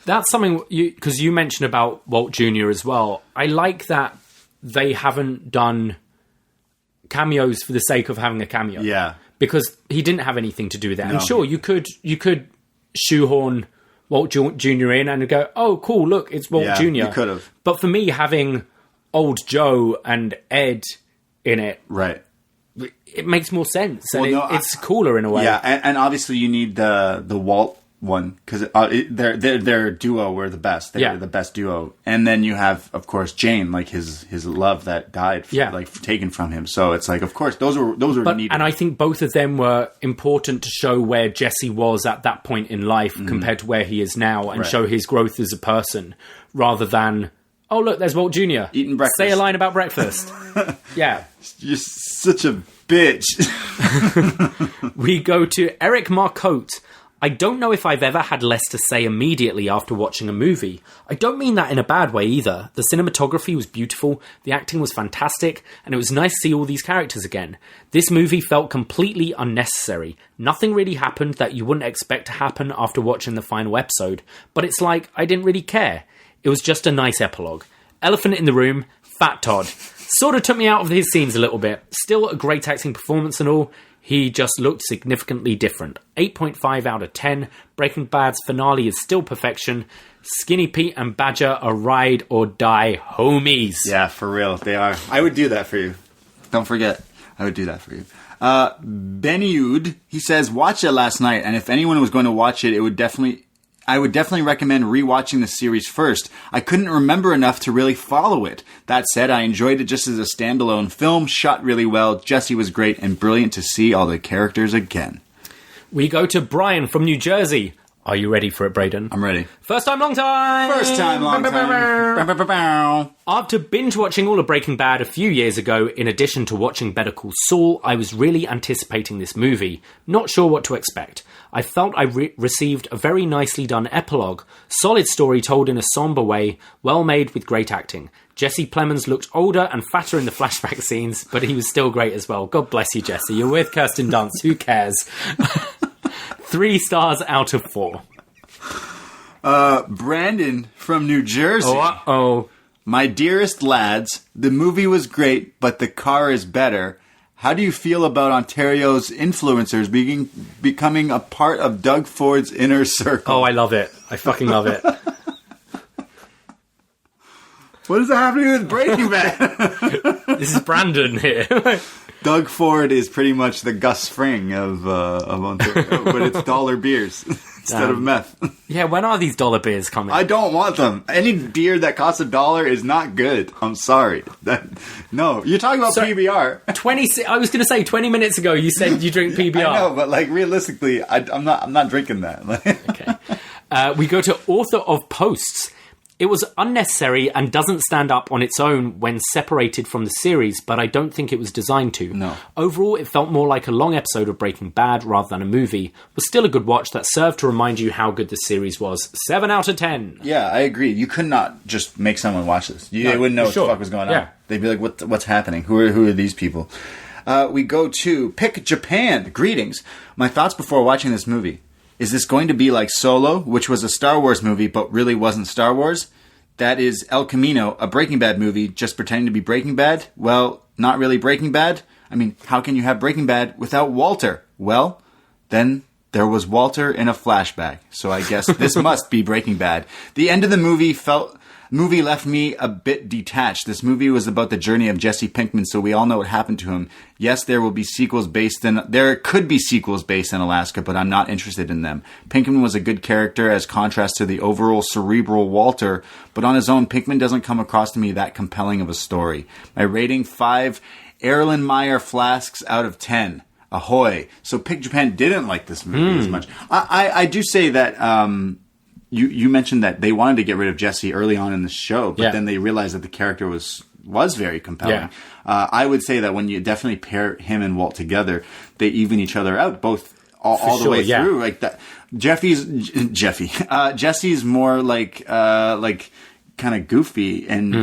That's something, because you mentioned about Walt Jr. as well. I like that they haven't done cameos for the sake of having a cameo. Yeah. Because he didn't have anything to do with that. No. And sure, you could shoehorn Walt Jr. in and go, oh, cool, look, it's Walt Jr. You could have. But for me, having Old Joe and Ed in it... Right. It makes more sense. And it's cooler in a way. Yeah, and obviously you need the Walt one, because their duo were the best. They were the best duo. And then you have, of course, Jane, like his love that died, taken from him. So it's like, of course, those were needed. And I think both of them were important to show where Jesse was at that point in life compared to where he is now, and show his growth as a person, rather than, oh look, there's Walt Jr. eating breakfast. Say a line about breakfast. Yeah, you're such a bitch. We go to Eric Marcotte. I don't know if I've ever had less to say immediately after watching a movie. I don't mean that in a bad way either. The cinematography was beautiful, the acting was fantastic, and it was nice to see all these characters again. This movie felt completely unnecessary. Nothing really happened that you wouldn't expect to happen after watching the final episode, but it's like I didn't really care. It was just a nice epilogue. Elephant in the room, Fat Todd. Sort of took me out of his scenes a little bit. Still a great acting performance and all. He just looked significantly different. 8.5 out of 10. Breaking Bad's finale is still perfection. Skinny Pete and Badger are ride or die homies. Yeah, for real. They are. I would do that for you. Don't forget. I would do that for you. Beniud, he says, watched it last night, and if anyone was going to watch it, I would definitely recommend rewatching the series first. I couldn't remember enough to really follow it. That said, I enjoyed it just as a standalone film, shot really well, Jesse was great, and brilliant to see all the characters again. We go to Brian from New Jersey. Are you ready for it, Braden? I'm ready. First time, long time! First time, long time. After binge-watching all of Breaking Bad a few years ago, in addition to watching Better Call Saul, I was really anticipating this movie. Not sure what to expect. I felt I received a very nicely done epilogue. Solid story told in a somber way, well made with great acting. Jesse Plemons looked older and fatter in the flashback scenes, but he was still great as well. God bless you, Jesse. You're with Kirsten Dunst. Who cares? 3 stars out of 4. Brandon from New Jersey. Uh-oh. My dearest lads, the movie was great, but the car is better. How do you feel about Ontario's influencers becoming a part of Doug Ford's inner circle? Oh, I love it. I fucking love it. What is that happening with Breaking Bad? This is Brandon here. Doug Ford is pretty much the Gus Fring of Ontario, but it's dollar beers instead of meth. Yeah, when are these dollar beers coming? I don't want them. Any beer that costs $1 is not good. I'm sorry. No, you're talking about PBR. I was going to say 20 minutes ago you said you drink PBR. I know, but like realistically, I'm not drinking that. Okay. We go to author of posts. It was unnecessary and doesn't stand up on its own when separated from the series, but I don't think it was designed to. No. Overall, it felt more like a long episode of Breaking Bad rather than a movie. It was still a good watch that served to remind you how good the series was. 7 out of 10. Yeah, I agree. You could not just make someone watch this. They wouldn't know what the fuck was going on. They'd be like, what's happening? Who are these people? We go to Pick Japan. Greetings. My thoughts before watching this movie. Is this going to be like Solo, which was a Star Wars movie but really wasn't Star Wars? That is El Camino, a Breaking Bad movie, just pretending to be Breaking Bad? Well, not really Breaking Bad. I mean, how can you have Breaking Bad without Walter? Well, then there was Walter in a flashback, so I guess this must be Breaking Bad. The end of the movie left me a bit detached. This movie was about the journey of Jesse Pinkman, so we all know what happened to him. Yes, there could be sequels based in Alaska, but I'm not interested in them. Pinkman was a good character as contrast to the overall cerebral Walter, but on his own, Pinkman doesn't come across to me that compelling of a story. My rating, 5 Erlenmeyer flasks out of 10. Ahoy. So Pick Japan didn't like this movie as much. I do say that... You mentioned that they wanted to get rid of Jesse early on in the show, but then they realized that the character was very compelling. Yeah. I would say that when you definitely pair him and Walt together, they even each other out all the way through. Like that, Jesse's more like kind of goofy and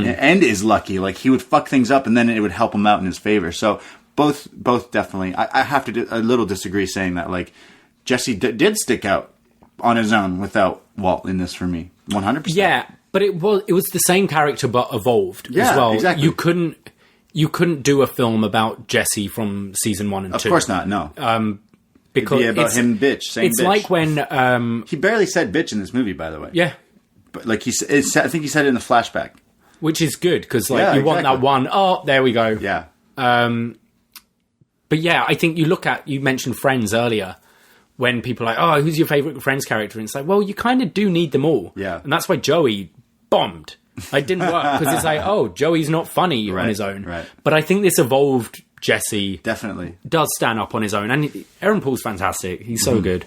is lucky. Like he would fuck things up, and then it would help him out in his favor. So both definitely. I have to a little disagree saying that like Jesse did stick out on his own without Walt in this for me, 100%. Yeah, but it was the same character but evolved as well. Exactly. You couldn't do a film about Jesse from season 1 and 2. Of course not. No. Because it'd be about him, bitch. Saying it's bitch. like when he barely said bitch in this movie, by the way. Yeah, but like I think he said it in the flashback, which is good because like want that one. Oh, there we go. Yeah. But yeah, I think you mentioned Friends earlier. When people are like, oh, who's your favourite Friends character? And it's like, well, you kind of do need them all. Yeah. And that's why Joey bombed. It didn't work because it's like, oh, Joey's not funny on his own. Right. But I think this evolved Jesse. Definitely. Does stand up on his own. And Aaron Paul's fantastic. He's so good.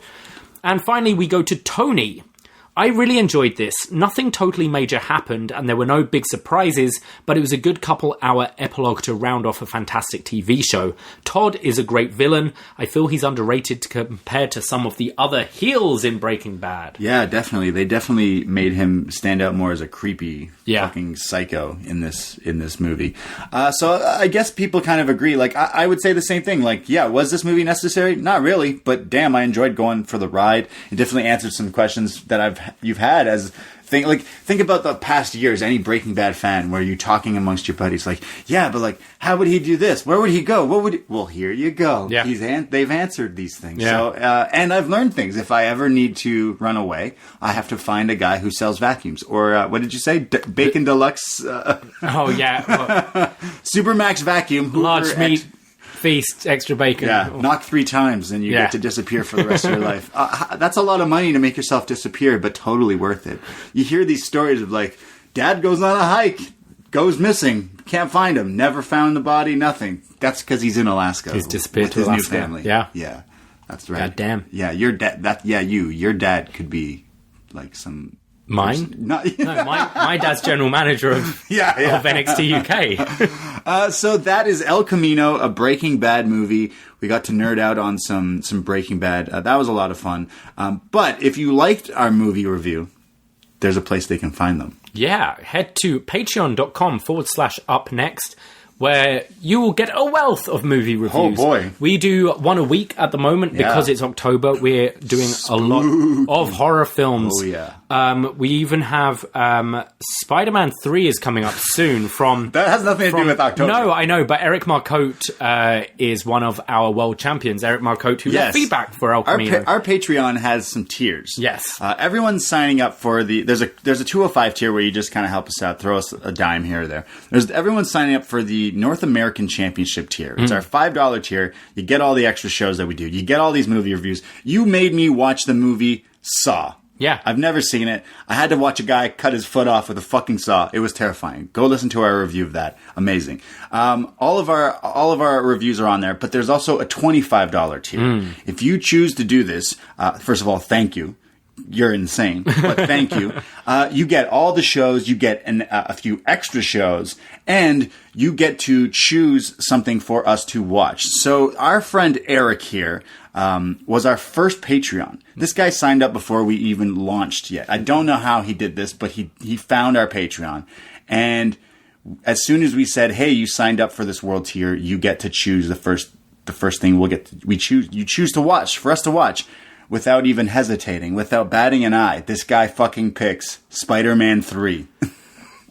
And finally, we go to Tony. I really enjoyed this. Nothing totally major happened, and there were no big surprises, but it was a good couple-hour epilogue to round off a fantastic TV show. Todd is a great villain. I feel he's underrated compared to some of the other heels in Breaking Bad. Yeah, definitely. They definitely made him stand out more as a creepy fucking psycho in this movie. So I guess people kind of agree. Like, I would say the same thing. Like, yeah, was this movie necessary? Not really, but damn, I enjoyed going for the ride. It definitely answered some questions that you've had as think about the past years. Any Breaking Bad fan, where you're talking amongst your buddies, like, yeah, but like, how would he do this? Where would he go? Well, here you go. Yeah. They've answered these things. Yeah. So, and I've learned things. If I ever need to run away, I have to find a guy who sells vacuums. Or what did you say? Bacon Deluxe. Oh yeah, Supermax vacuum. Large meat. Feast, extra bacon. Yeah, knock 3 times and you get to disappear for the rest of your life. That's a lot of money to make yourself disappear, but totally worth it. You hear these stories of like, dad goes on a hike, goes missing, can't find him, never found the body, nothing. That's because he's in Alaska. He's disappeared to his Alaska. New family. Yeah, that's right. God damn. Yeah, your dad. Your dad could be like some. Mine? No, my dad's general manager of NXT UK. So that is El Camino, a Breaking Bad movie. We got to nerd out on some Breaking Bad. That was a lot of fun. But if you liked our movie review, there's a place they can find them. Yeah, head to patreon.com/upNXT, where you will get a wealth of movie reviews. Oh, boy. We do one a week at the moment because it's October. We're doing a lot of horror films. Oh, yeah. We even have Spider-Man 3 is coming up soon from... That has nothing to do with October. No, I know, but Eric Marcotte is one of our world champions. Eric Marcotte, who left feedback for El Camino. Our Patreon has some tiers. Yes. Everyone's signing up for there's a 205 tier where you just kind of help us out, throw us a dime here or there. Everyone's signing up for the North American Championship tier. It's our $5 tier. You get all the extra shows that we do. You get all these movie reviews. You made me watch the movie Saw. Yeah. I've never seen it. I had to watch a guy cut his foot off with a fucking saw. It was terrifying. Go listen to our review of that. Amazing. All of our reviews are on there, but there's also a $25 tier. If you choose to do this, first of all, thank you. You're insane, but thank you. You get all the shows, you get a few extra shows, and you get to choose something for us to watch. So our friend Eric here was our first Patreon. This guy signed up before we even launched yet. I don't know how he did this, but he found our Patreon. And as soon as we said, hey, you signed up for this world tier, you get to choose the first thing you choose to watch, for us to watch. Without even hesitating, without batting an eye, this guy fucking picks Spider-Man 3.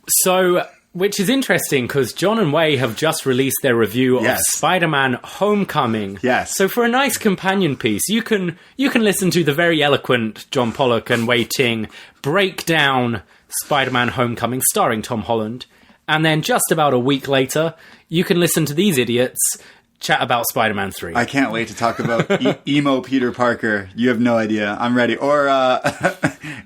So, which is interesting, because John and Wei have just released their review of Spider-Man Homecoming. Yes. So for a nice companion piece, you can listen to the very eloquent John Pollock and Wei Ting break down Spider-Man Homecoming, starring Tom Holland. And then just about a week later, you can listen to these idiots chat about Spider-Man 3. I can't wait to talk about emo Peter Parker. You have no idea. I'm ready. Or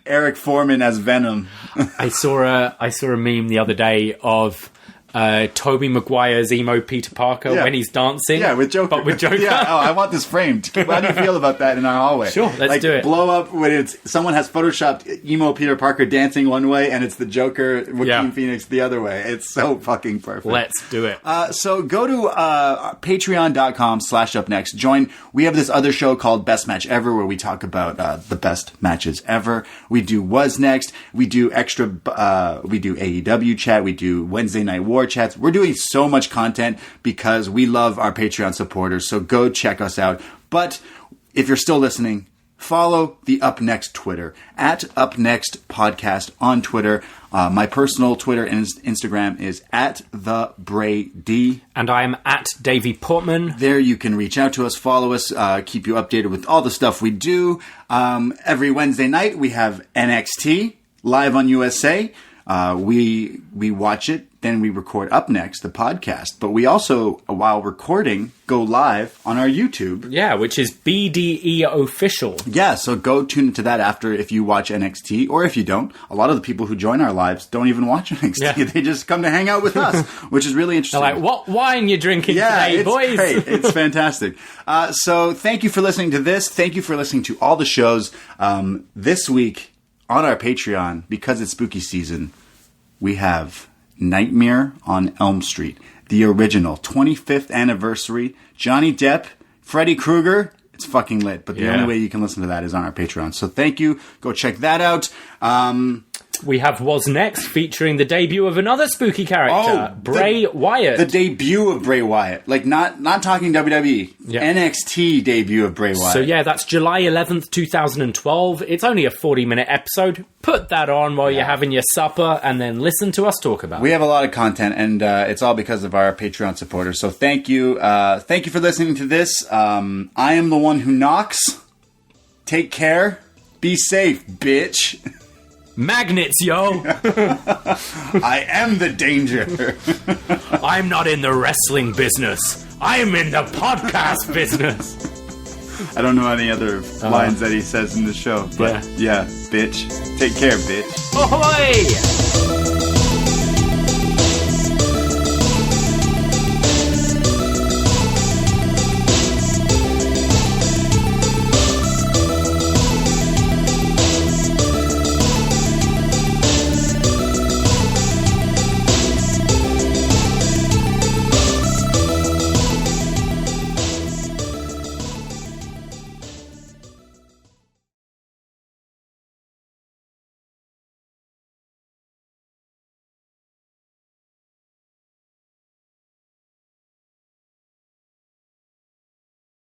Eric Foreman as Venom. I saw a meme the other day of Tobey Maguire's emo Peter Parker when he's dancing. Yeah, with Joker. But with Joker. Yeah, I want this framed. How do you feel about that in our hallway? Sure, let's do it. Blow up when someone has photoshopped emo Peter Parker dancing one way and it's the Joker, Joaquin Phoenix, the other way. It's so fucking perfect. Let's do it. So go to patreon.com/upnext. Join. We have this other show called Best Match Ever where we talk about the best matches ever. We do Was Next. We do extra, we do AEW chat. We do Wednesday Night War chats. We're doing so much content because we love our Patreon supporters, so go check us out. But if you're still listening, follow the upNXT Twitter at upNXT Podcast on Twitter. My personal Twitter and Instagram is at the Brady. And I am at Davie Portman. There you can reach out to us, follow us, keep you updated with all the stuff we do. Every Wednesday night we have NXT live on USA. We watch it, then we record upNXT, the podcast. But we also, while recording, go live on our YouTube. Yeah, which is BDE Official. Yeah, so go tune into that after if you watch NXT, or if you don't. A lot of the people who join our lives don't even watch NXT. Yeah. They just come to hang out with us, which is really interesting. They're like, what wine you drinking today, boys? Yeah, it's great. It's fantastic. So thank you for listening to this. Thank you for listening to all the shows. This week, on our Patreon, because it's spooky season, we have Nightmare on Elm Street, the original 25th anniversary. Johnny Depp, Freddy Krueger. It's fucking lit. But the only way you can listen to that is on our Patreon. So thank you. Go check that out. We have Was Next, featuring the debut of another spooky character, Bray Wyatt. The debut of Bray Wyatt. Like, not talking WWE. Yeah. NXT debut of Bray Wyatt. So yeah, that's July 11th, 2012. It's only a 40-minute episode. Put that on while you're having your supper, and then listen to us talk about it. We have a lot of content, and it's all because of our Patreon supporters. So thank you. Thank you for listening to this. I am the one who knocks. Take care. Be safe, bitch. Magnets, yo! I am the danger. I'm not in the wrestling business. I'm in the podcast business. I don't know any other lines that he says in the show, but yeah, bitch. Take care, bitch. Ahoy!